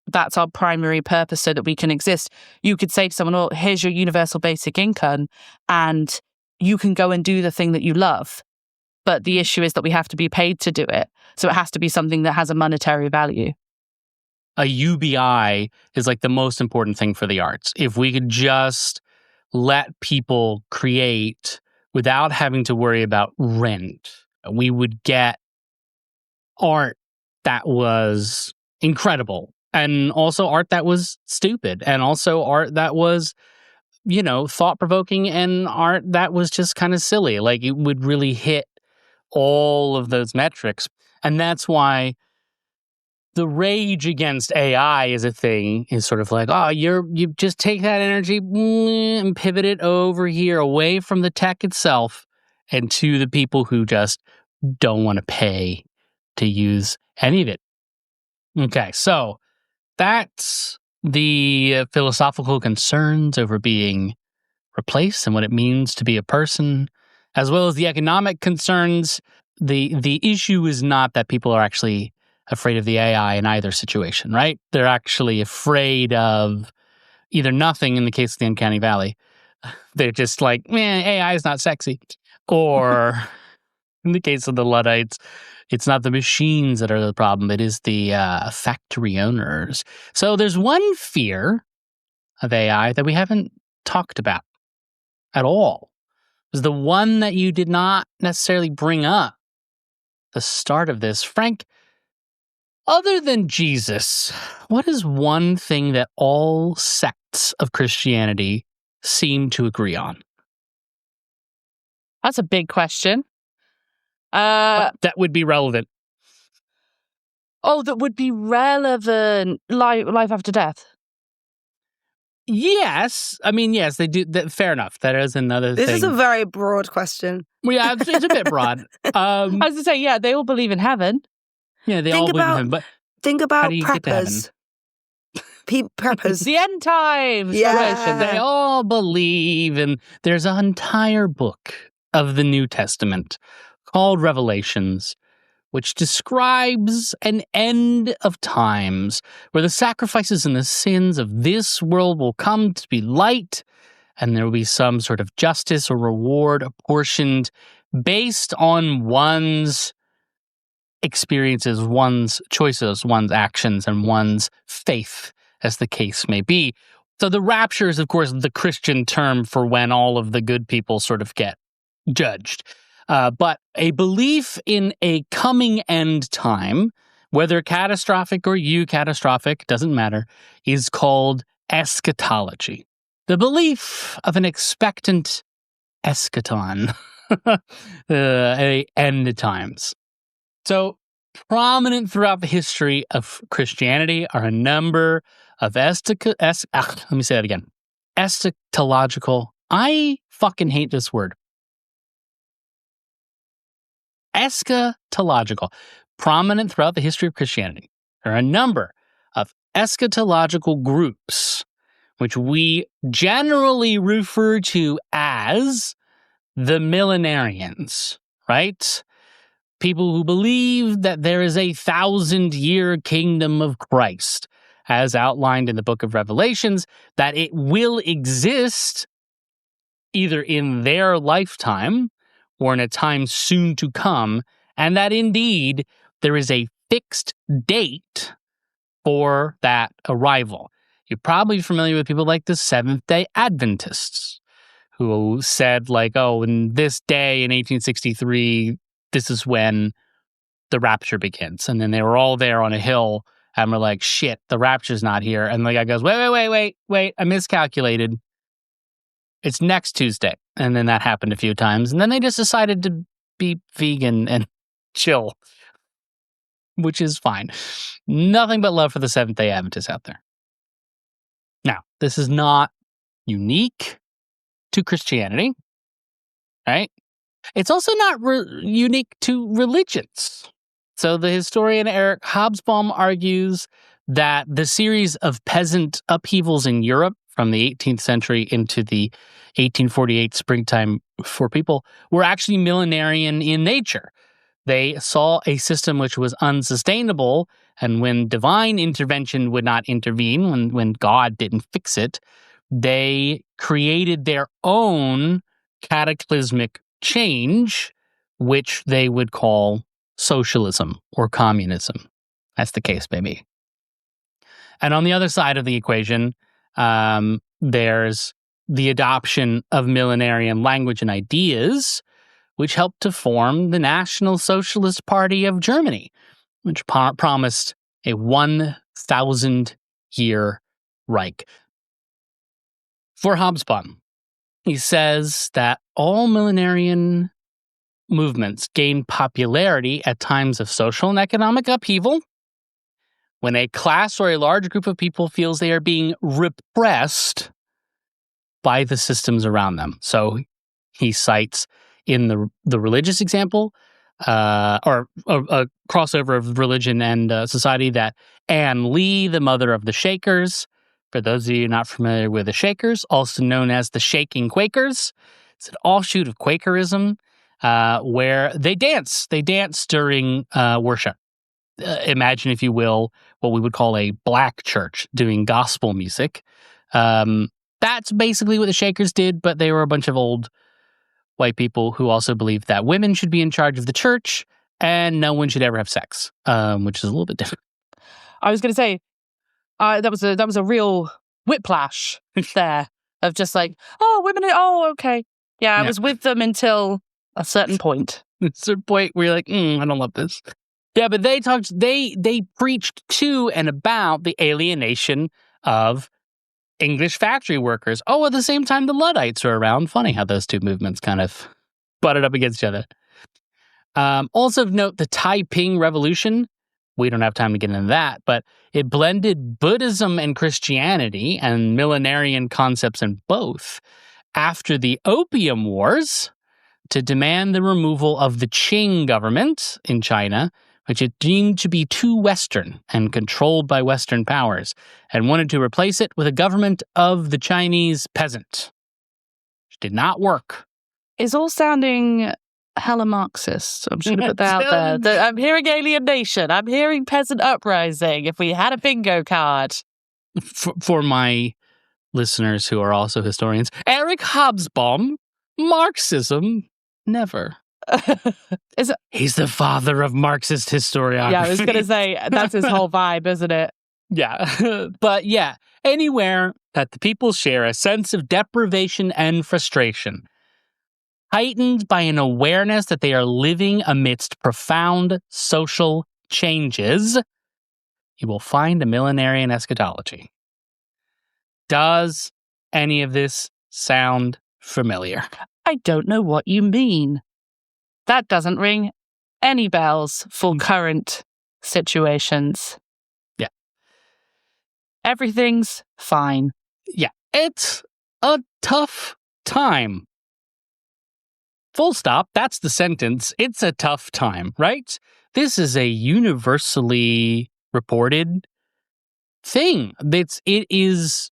that's our primary purpose so that we can exist, you could say to someone, oh, here's your universal basic income and you can go and do the thing that you love. But the issue is that we have to be paid to do it. So it has to be something that has a monetary value. A UBI is like the most important thing for the arts. If we could just let people create without having to worry about rent, we would get art that was incredible, and also art that was stupid, and also art that was, thought-provoking, and art that was just kind of silly. Like, it would really hit all of those metrics. And that's why the rage against AI is a thing, is sort of like, oh, you just take that energy and pivot it over here, away from the tech itself and to the people who just don't want to pay to use any of it. Okay, so that's the philosophical concerns over being replaced and what it means to be a person, as well as the economic concerns. The issue is not that people are actually afraid of the AI in either situation, right? They're actually afraid of either nothing in the case of the Uncanny Valley. They're just like, AI is not sexy. Or in the case of the Luddites, it's not the machines that are the problem. It is the factory owners. So there's one fear of AI that we haven't talked about at all. It was the one that you did not necessarily bring up at the start of this. Frank, other than Jesus, what is one thing that all sects of Christianity seem to agree on? That's a big question. That would be relevant. Oh, that would be relevant. Life after death. Yes. I mean, yes, they do. Fair enough. That is another thing. This is a very broad question. Well, yeah, it's a bit broad. I was going to say, yeah, they all believe in heaven. Yeah, they all believe in heaven. But think about how do you get to heaven? Preppers. The end times. Yeah. They all believe, and there's an entire book of the New Testament called Revelations, which describes an end of times where the sacrifices and the sins of this world will come to be light, and there will be some sort of justice or reward apportioned based on one's experiences, one's choices, one's actions, and one's faith, as the case may be. So the rapture is, of course, the Christian term for when all of the good people sort of get judged. But a belief in a coming end time, whether catastrophic or eucatastrophic, doesn't matter, is called eschatology. The belief of an expectant eschaton, a end times. So prominent throughout the history of Christianity are a number of eschatological. I fucking hate this word. Eschatological. Prominent throughout the history of Christianity. There are a number of eschatological groups, which we generally refer to as the millenarians, right? People who believe that there is a 1,000-year kingdom of Christ, as outlined in the book of Revelations, that it will exist either in their lifetime or in a time soon to come, and that indeed there is a fixed date for that arrival. You're probably familiar with people like the Seventh-day Adventists, who said, like, oh, in this day in 1863, this is when the rapture begins. And then they were all there on a hill and were like, shit, the rapture's not here. And the guy goes, wait, I miscalculated. It's next Tuesday. And then that happened a few times. And then they just decided to be vegan and chill, which is fine. Nothing but love for the Seventh-day Adventists out there. Now, this is not unique to Christianity. right? It's also not unique to religions. So the historian Eric Hobsbawm argues that the series of peasant upheavals in Europe from the 18th century into the 1848 springtime for people were actually millenarian in nature. They saw a system which was unsustainable, and when divine intervention would not intervene, when God didn't fix it, they created their own cataclysmic change, which they would call socialism or communism. That's the case, maybe. And on the other side of the equation, there's the adoption of millenarian language and ideas, which helped to form the National Socialist Party of Germany, which promised a 1,000-year Reich. For Hobsbawm, he says that all millenarian movements gain popularity at times of social and economic upheaval, when a class or a large group of people feels they are being repressed by the systems around them. So he cites in the religious example, or a crossover of religion and society, that Anne Lee, the mother of the Shakers, for those of you not familiar with the Shakers, also known as the Shaking Quakers, it's an offshoot of Quakerism, where they dance. They dance during worship. Imagine, if you will, what we would call a black church doing gospel music. That's basically what the Shakers did, but they were a bunch of old white people who also believed that women should be in charge of the church and no one should ever have sex, which is a little bit different. I was going to say, that was a real whiplash there of just like, oh, women, oh, okay. Yeah, I was with them until a certain point. At a certain point where you're like, I don't love this. Yeah, but they preached to and about the alienation of English factory workers. Oh, at the same time, the Luddites were around. Funny how those two movements kind of butted up against each other. Also of note, the Taiping Revolution. We don't have time to get into that, but it blended Buddhism and Christianity and millenarian concepts in both after the Opium Wars to demand the removal of the Qing government in China, which it deemed to be too Western and controlled by Western powers, and wanted to replace it with a government of the Chinese peasant, which did not work. It's all sounding hella Marxist. I'm just going to put that out there. I'm hearing alienation. I'm hearing peasant uprising. If we had a bingo card. For my listeners who are also historians, Eric Hobsbawm, Marxism, never. He's the father of Marxist historiography. Yeah, I was going to say, that's his whole vibe, isn't it? Yeah. But yeah, anywhere that the people share a sense of deprivation and frustration, heightened by an awareness that they are living amidst profound social changes, you will find a millenarian eschatology. Does any of this sound familiar? I don't know what you mean. That doesn't ring any bells for current situations. Yeah. Everything's fine. Yeah. It's a tough time. Full stop. That's the sentence. It's a tough time, right? This is a universally reported thing. It is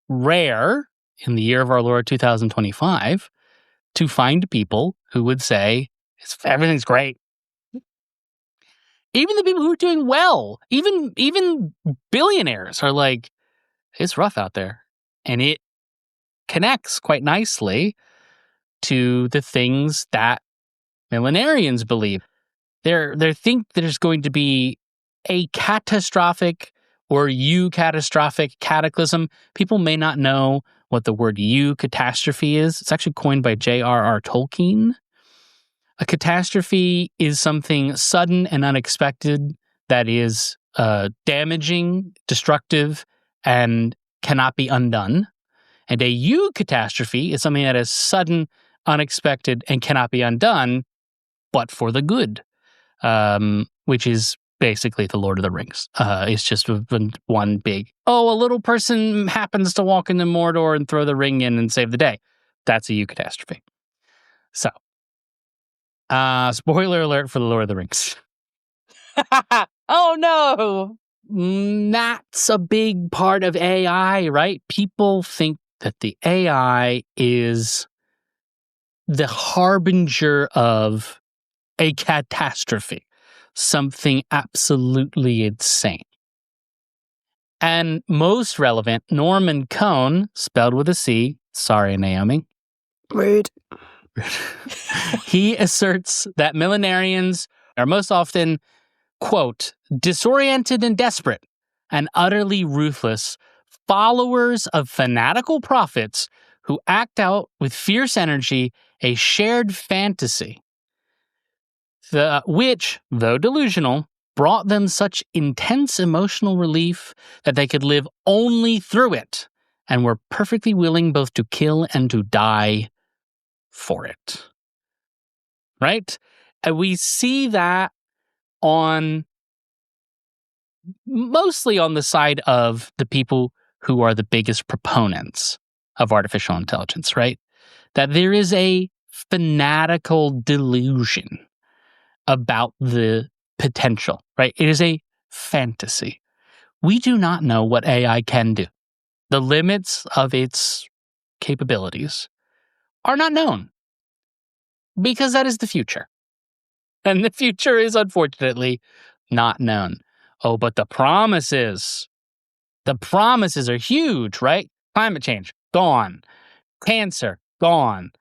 rare in the year of our Lord 2025 to find people who would say, everything's great. Even the people who are doing well, even billionaires are like, it's rough out there. And it connects quite nicely to the things that millenarians believe. They think there's going to be a catastrophic or eucatastrophic cataclysm. People may not know what the word eucatastrophe is. It's actually coined by J.R.R. Tolkien. A catastrophe is something sudden and unexpected that is damaging, destructive, and cannot be undone. And a eucatastrophe is something that is sudden, unexpected, and cannot be undone, but for the good, which is basically the Lord of the Rings. It's just one big, a little person happens to walk into Mordor and throw the ring in and save the day. That's a eucatastrophe. So, spoiler alert for The Lord of the Rings. Oh no. That's a big part of AI, right? People think that the AI is the harbinger of a catastrophe, something absolutely insane. And most relevant, Norman Cohn, spelled with a C, sorry, Naomi, Rude. he asserts that millenarians are most often, quote, disoriented and desperate and utterly ruthless followers of fanatical prophets who act out with fierce energy a shared fantasy, which, though delusional, brought them such intense emotional relief that they could live only through it and were perfectly willing both to kill and to die for it. Right? And we see that mostly on the side of the people who are the biggest proponents of artificial intelligence, right? That there is a fanatical delusion about the potential, right? It is a fantasy. We do not know what AI can do. The limits of its capabilities are not known because that is the future. And the future is unfortunately not known. Oh, but the promises are huge, right? Climate change, gone. Cancer, gone.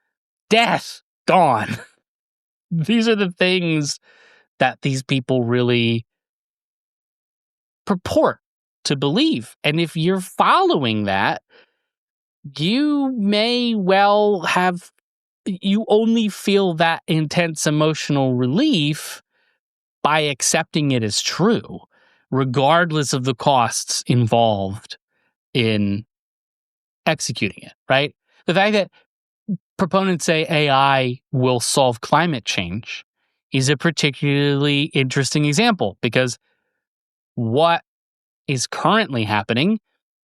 Death, gone. These are the things that these people really purport to believe. And if you're following that, you may well you only feel that intense emotional relief by accepting it as true, regardless of the costs involved in executing it, right? The fact that proponents say AI will solve climate change is a particularly interesting example because what is currently happening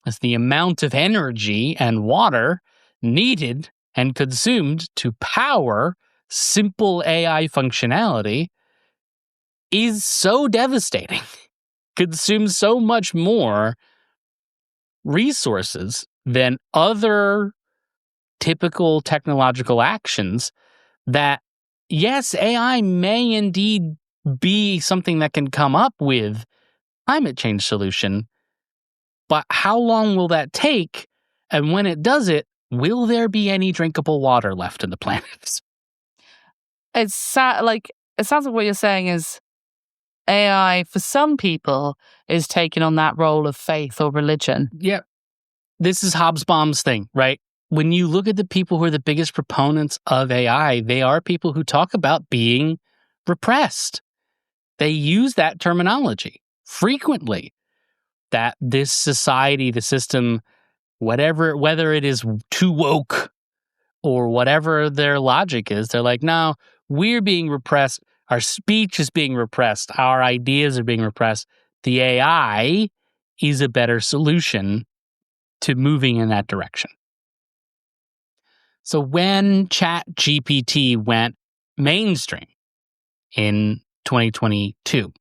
is the amount of energy and water needed and consumed to power simple AI functionality is so devastating, consumes so much more resources than other typical technological actions that, yes, AI may indeed be something that can come up with climate change solution, but how long will that take? And when it does it, will there be any drinkable water left in the planet? It sounds like what you're saying is AI for some people is taking on that role of faith or religion. Yeah. This is Hobsbawm's thing, right? When you look at the people who are the biggest proponents of AI, they are people who talk about being repressed. They use that terminology frequently, that this society, the system, whether it is too woke or whatever their logic is, they're like, no, we're being repressed. Our speech is being repressed. Our ideas are being repressed. The AI is a better solution to moving in that direction. So when ChatGPT went mainstream in 2022,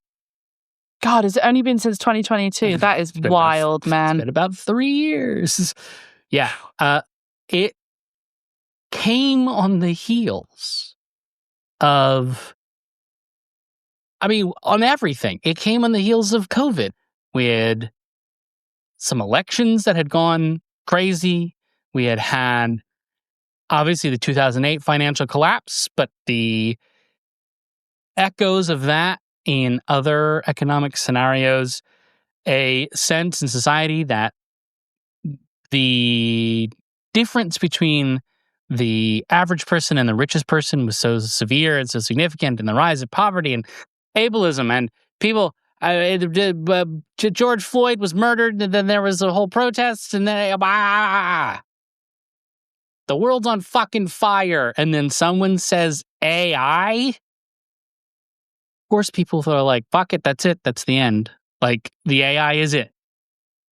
God, has it only been since 2022? That is wild, man. It's been about 3 years. Yeah. It came on the heels of, on everything. It came on the heels of COVID. We had some elections that had gone crazy. We had obviously the 2008 financial collapse, but the echoes of that in other economic scenarios, a sense in society that the difference between the average person and the richest person was so severe and so significant, and the rise of poverty and ableism and people. George Floyd was murdered, and then there was a whole protest, and then the world's on fucking fire, and then someone says AI. Of course, people are like, "Fuck it, that's it, that's the end." Like the AI is it.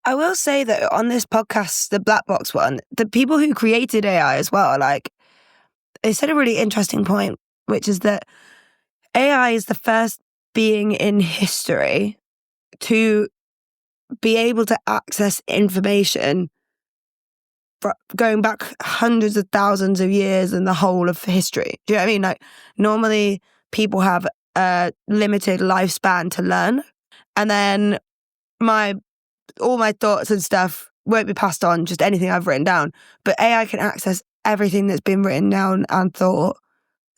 I will say that on this podcast, the Black Box one, the people who created AI as well, like, they said a really interesting point, which is that AI is the first being in history to be able to access information going back hundreds of thousands of years in the whole of history. Do you know what I mean? Like, normally people have a limited lifespan to learn, and then all my thoughts and stuff won't be passed on, just anything I've written down. But AI can access everything that's been written down and thought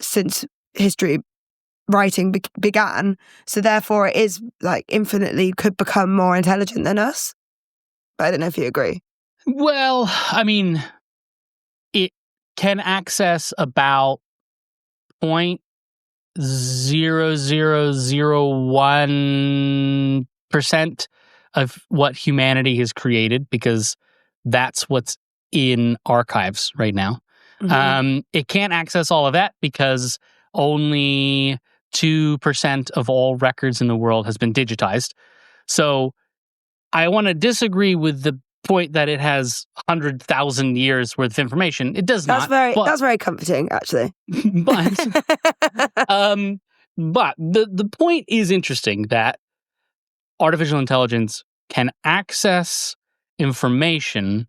since history writing began. So therefore it is like infinitely could become more intelligent than us. But I don't know if you agree. Well, I mean, it can access about 0.0001% of what humanity has created, because that's what's in archives right now. Mm-hmm. It can't access all of that because only 2% of all records in the world has been digitized. So I want to disagree with the point that it has 100,000 years worth of information. It does not. That's very comforting, actually. But the point is interesting that artificial intelligence can access information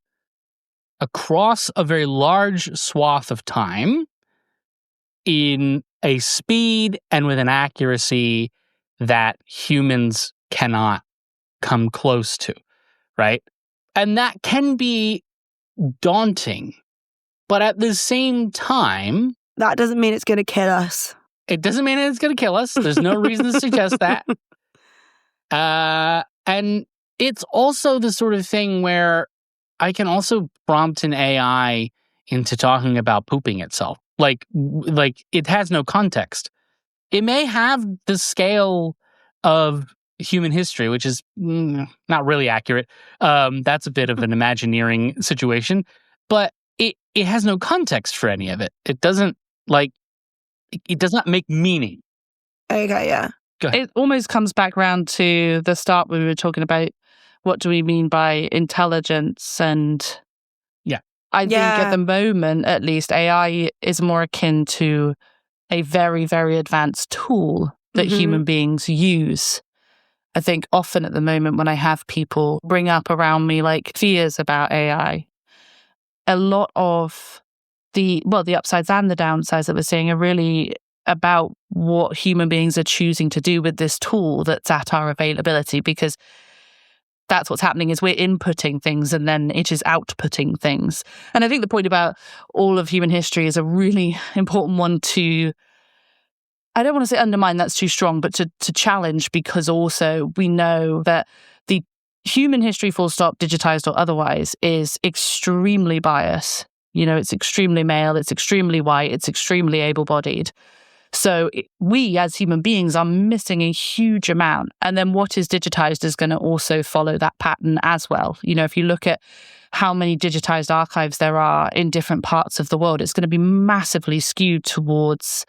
across a very large swath of time in a speed and with an accuracy that humans cannot come close to, right? And that can be daunting. But at the same time, that doesn't mean it's going to kill us. It doesn't mean it's going to kill us. There's no reason to suggest that. And it's also the sort of thing where I can also prompt an AI into talking about pooping itself. Like it has no context. It may have the scale of human history, which is not really accurate. That's a bit of an imagineering situation, but it has no context for any of it. It doesn't it does not make meaning. Okay, yeah. It almost comes back round to the start when we were talking about what do we mean by intelligence, and I think at the moment, at least, AI is more akin to a very, very advanced tool that human beings use. I think often at the moment when I have people bring up around me like fears about AI, a lot of the upsides and the downsides that we're seeing are really about what human beings are choosing to do with this tool that's at our availability, because that's what's happening is we're inputting things and then it is outputting things. And I think the point about all of human history is a really important one to, I don't want to say undermine, that's too strong, but to challenge, because also we know that the human history, full stop, digitized or otherwise, is extremely biased. You know, it's extremely male, it's extremely white, it's extremely able-bodied. So we as human beings are missing a huge amount. And then what is digitized is going to also follow that pattern as well. You know, if you look at how many digitized archives there are in different parts of the world, it's going to be massively skewed towards,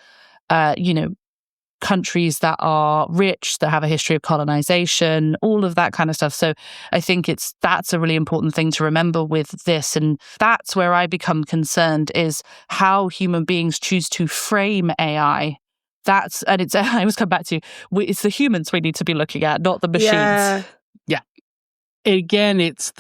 countries that are rich, that have a history of colonization, all of that kind of stuff. So I think that's a really important thing to remember with this. And that's where I become concerned, is how human beings choose to frame AI. I always come back to, it's the humans we need to be looking at, not the machines. Yeah. Again, it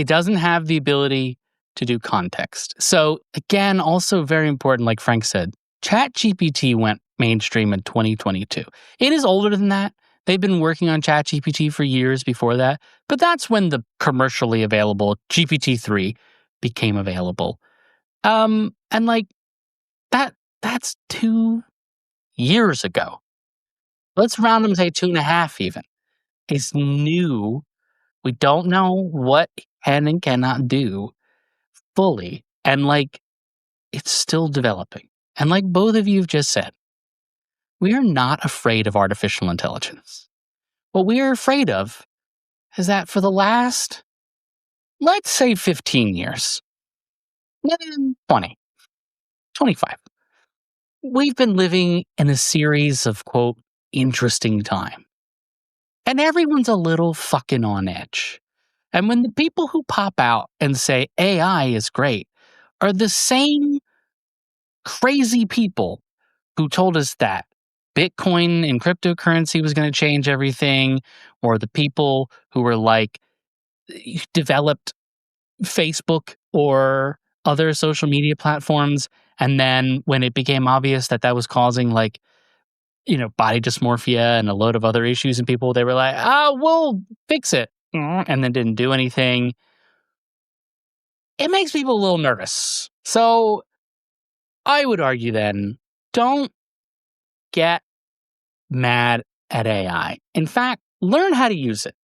doesn't have the ability to do context. So again, also very important, like Frank said, ChatGPT went mainstream in 2022. It is older than that. They've been working on ChatGPT for years before that, but that's when the commercially available GPT-3 became available. And like that's 2 years ago. Let's round them, say 2.5 even. It's new. We don't know what it can and cannot do fully. And like, it's still developing. And like both of you have just said, we are not afraid of artificial intelligence. What we are afraid of is that for the last, let's say 15 years, 20, 25, we've been living in a series of, quote, interesting time. And everyone's a little fucking on edge. And when the people who pop out and say AI is great are the same crazy people who told us that Bitcoin and cryptocurrency was going to change everything, or the people who were like, developed Facebook or other social media platforms. And then when it became obvious that that was causing like, body dysmorphia and a load of other issues in people, they were like, oh, we'll fix it. And then didn't do anything. It makes people a little nervous. So I would argue then, don't get mad at AI. In fact, learn how to use it.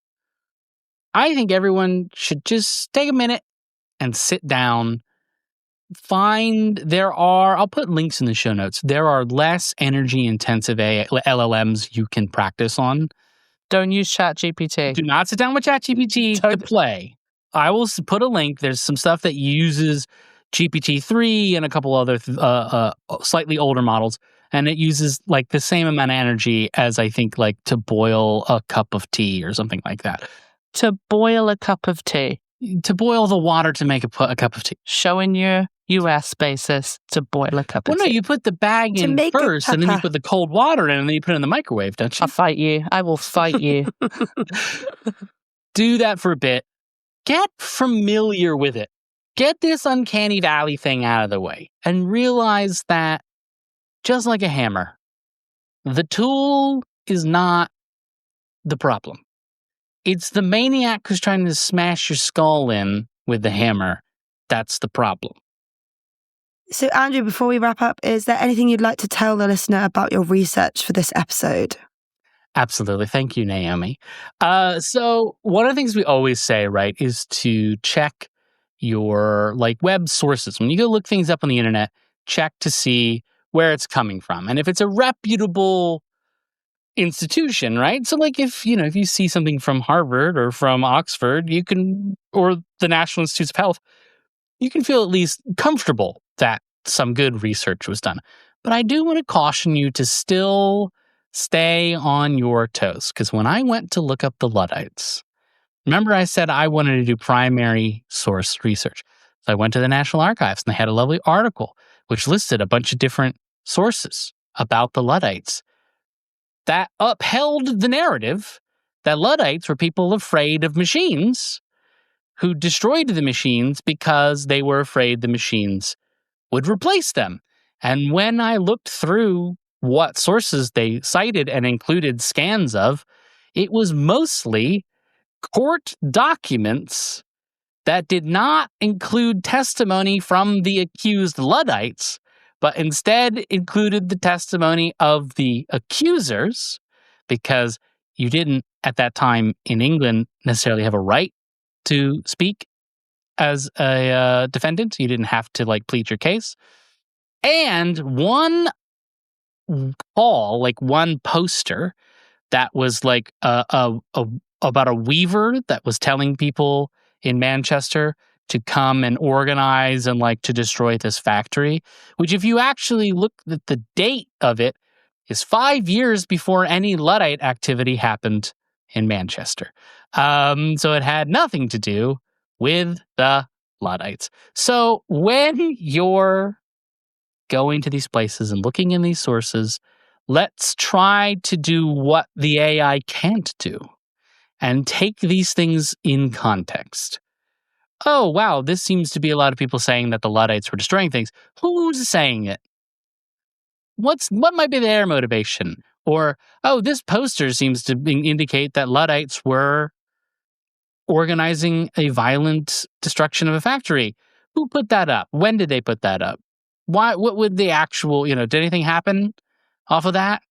I think everyone should just take a minute and sit down. I'll put links in the show notes. There are less energy intensive LLMs you can practice on. Don't use ChatGPT. Do not sit down with ChatGPT to play. I will put a link. There's some stuff that uses GPT-3 and a couple other slightly older models, and it uses like the same amount of energy as I think like to boil a cup of tea or something like that. To boil a cup of tea. To boil the water to make a cup of tea. Showing your US basis to boil a cup of tea. Well, no, you put the bag in first, and then you put the cold water in, and then you put it in the microwave, don't you? I'll fight you. I will fight you. Do that for a bit. Get familiar with it. Get this uncanny valley thing out of the way, and realize that, just like a hammer, the tool is not the problem. It's the maniac who's trying to smash your skull in with the hammer. That's the problem. So, Andrew, before we wrap up, is there anything you'd like to tell the listener about your research for this episode? Absolutely. Thank you, Naomi. So one of the things we always say, right, is to check your web sources. When you go look things up on the internet, check to see where it's coming from. And if it's a reputable institution, right? So if you see something from Harvard or from Oxford, or the National Institutes of Health, you can feel at least comfortable that some good research was done. But I do want to caution you to still stay on your toes, because when I went to look up the Luddites, remember I said I wanted to do primary source research. So I went to the National Archives, and they had a lovely article which listed a bunch of different sources about the Luddites that upheld the narrative that Luddites were people afraid of machines who destroyed the machines because they were afraid the machines would replace them. And when I looked through what sources they cited and included scans of, it was mostly court documents that did not include testimony from the accused Luddites, but instead included the testimony of the accusers, because you didn't, at that time in England, necessarily have a right to speak as a defendant. You didn't have to plead your case. And one one poster that was about a weaver that was telling people in Manchester to come and organize and to destroy this factory, which if you actually look at the date of it, is 5 years before any Luddite activity happened in Manchester. So it had nothing to do with the Luddites. So when you're going to these places and looking in these sources, let's try to do what the AI can't do and take these things in context. Oh, wow, this seems to be a lot of people saying that the Luddites were destroying things. Who's saying it? What might be their motivation? Or, oh, this poster seems to indicate that Luddites were organizing a violent destruction of a factory. Who put that up? When did they put that up? Why? What would the actual, did anything happen off of that?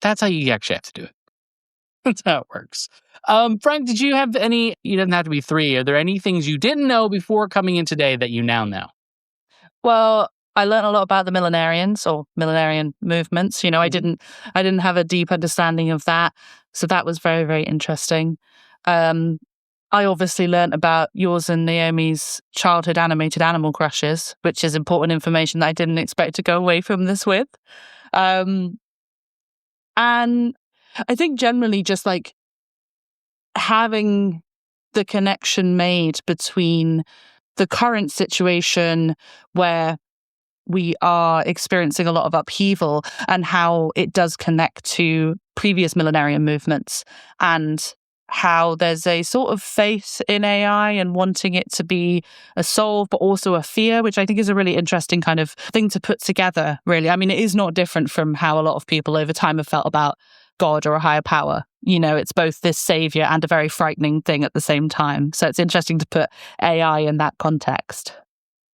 That's how you actually have to do it. That's how it works. Frank, did you have any, you didn't have to be 3, are there any things you didn't know before coming in today that you now know? Well, I learned a lot about the millenarians or millenarian movements. I didn't have a deep understanding of that. So that was very, very interesting. I obviously learned about yours and Naomi's childhood animated animal crushes, which is important information that I didn't expect to go away from this with. And I think generally just having the connection made between the current situation where we are experiencing a lot of upheaval and how it does connect to previous millenarian movements and how there's a sort of faith in AI and wanting it to be a soul, but also a fear, which I think is a really interesting kind of thing to put together, really. I mean, it is not different from how a lot of people over time have felt about God or a higher power. You know, it's both this savior and a very frightening thing at the same time. So it's interesting to put AI in that context.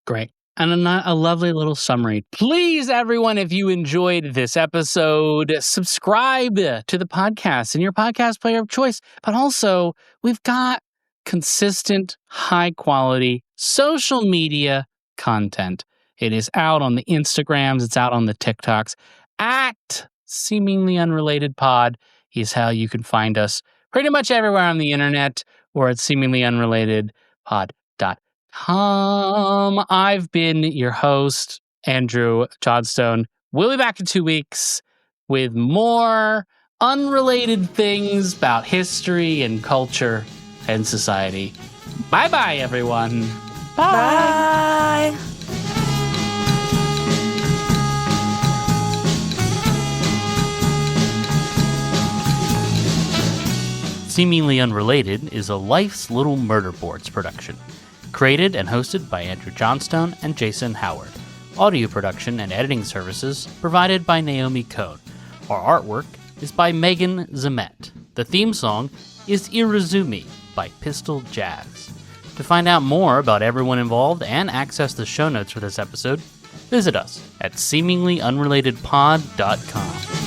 Great. And a lovely little summary. Please, everyone, if you enjoyed this episode, subscribe to the podcast in your podcast player of choice. But also, we've got consistent, high-quality social media content. It is out on the Instagrams. It's out on the TikToks. At Seemingly Unrelated Pod is how you can find us pretty much everywhere on the internet or at seeminglyunrelatedpod.com. I've been your host, Andrew Johnstone. We'll be back in 2 weeks with more unrelated things about history and culture and society. Bye-bye, everyone. Bye. Seemingly Unrelated is a Life's Little Murder Boards production. Created and hosted by Andrew Johnstone and Jason Howard. Audio production and editing services provided by Naomi Cohn. Our artwork is by Megan Zemet. The theme song is Irizumi by Pistol Jazz. To find out more about everyone involved and access the show notes for this episode, visit us at seeminglyunrelatedpod.com.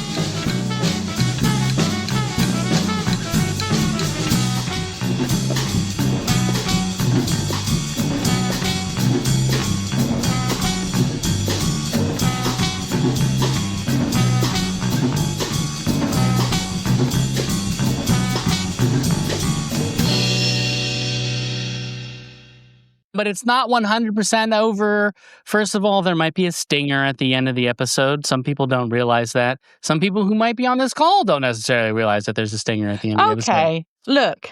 But it's not 100% over. First of all, there might be a stinger at the end of the episode. Some people don't realize that. Some people who might be on this call don't necessarily realize that there's a stinger at the end of the episode. Okay, look,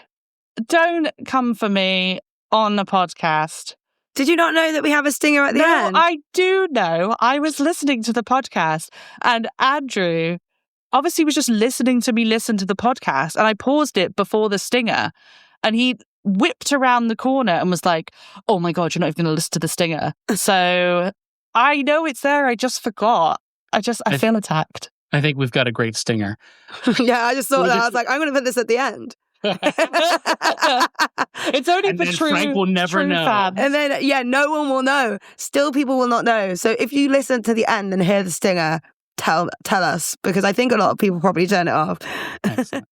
don't come for me on the podcast. Did you not know that we have a stinger at the end? No, I do know. I was listening to the podcast and Andrew obviously was just listening to me listen to the podcast, and I paused it before the stinger and he whipped around the corner and was like, oh my God, you're not even going to listen to the stinger. So I know it's there. I just forgot. I feel attacked. I think we've got a great stinger. Yeah, I just thought that. I was like, I'm going to put this at the end. It's only And for then true, Frank will never true know. fans. And then, yeah, no one will know. Still, people will not know. So if you listen to the end and hear the stinger, tell us, because I think a lot of people probably turn it off. Excellent.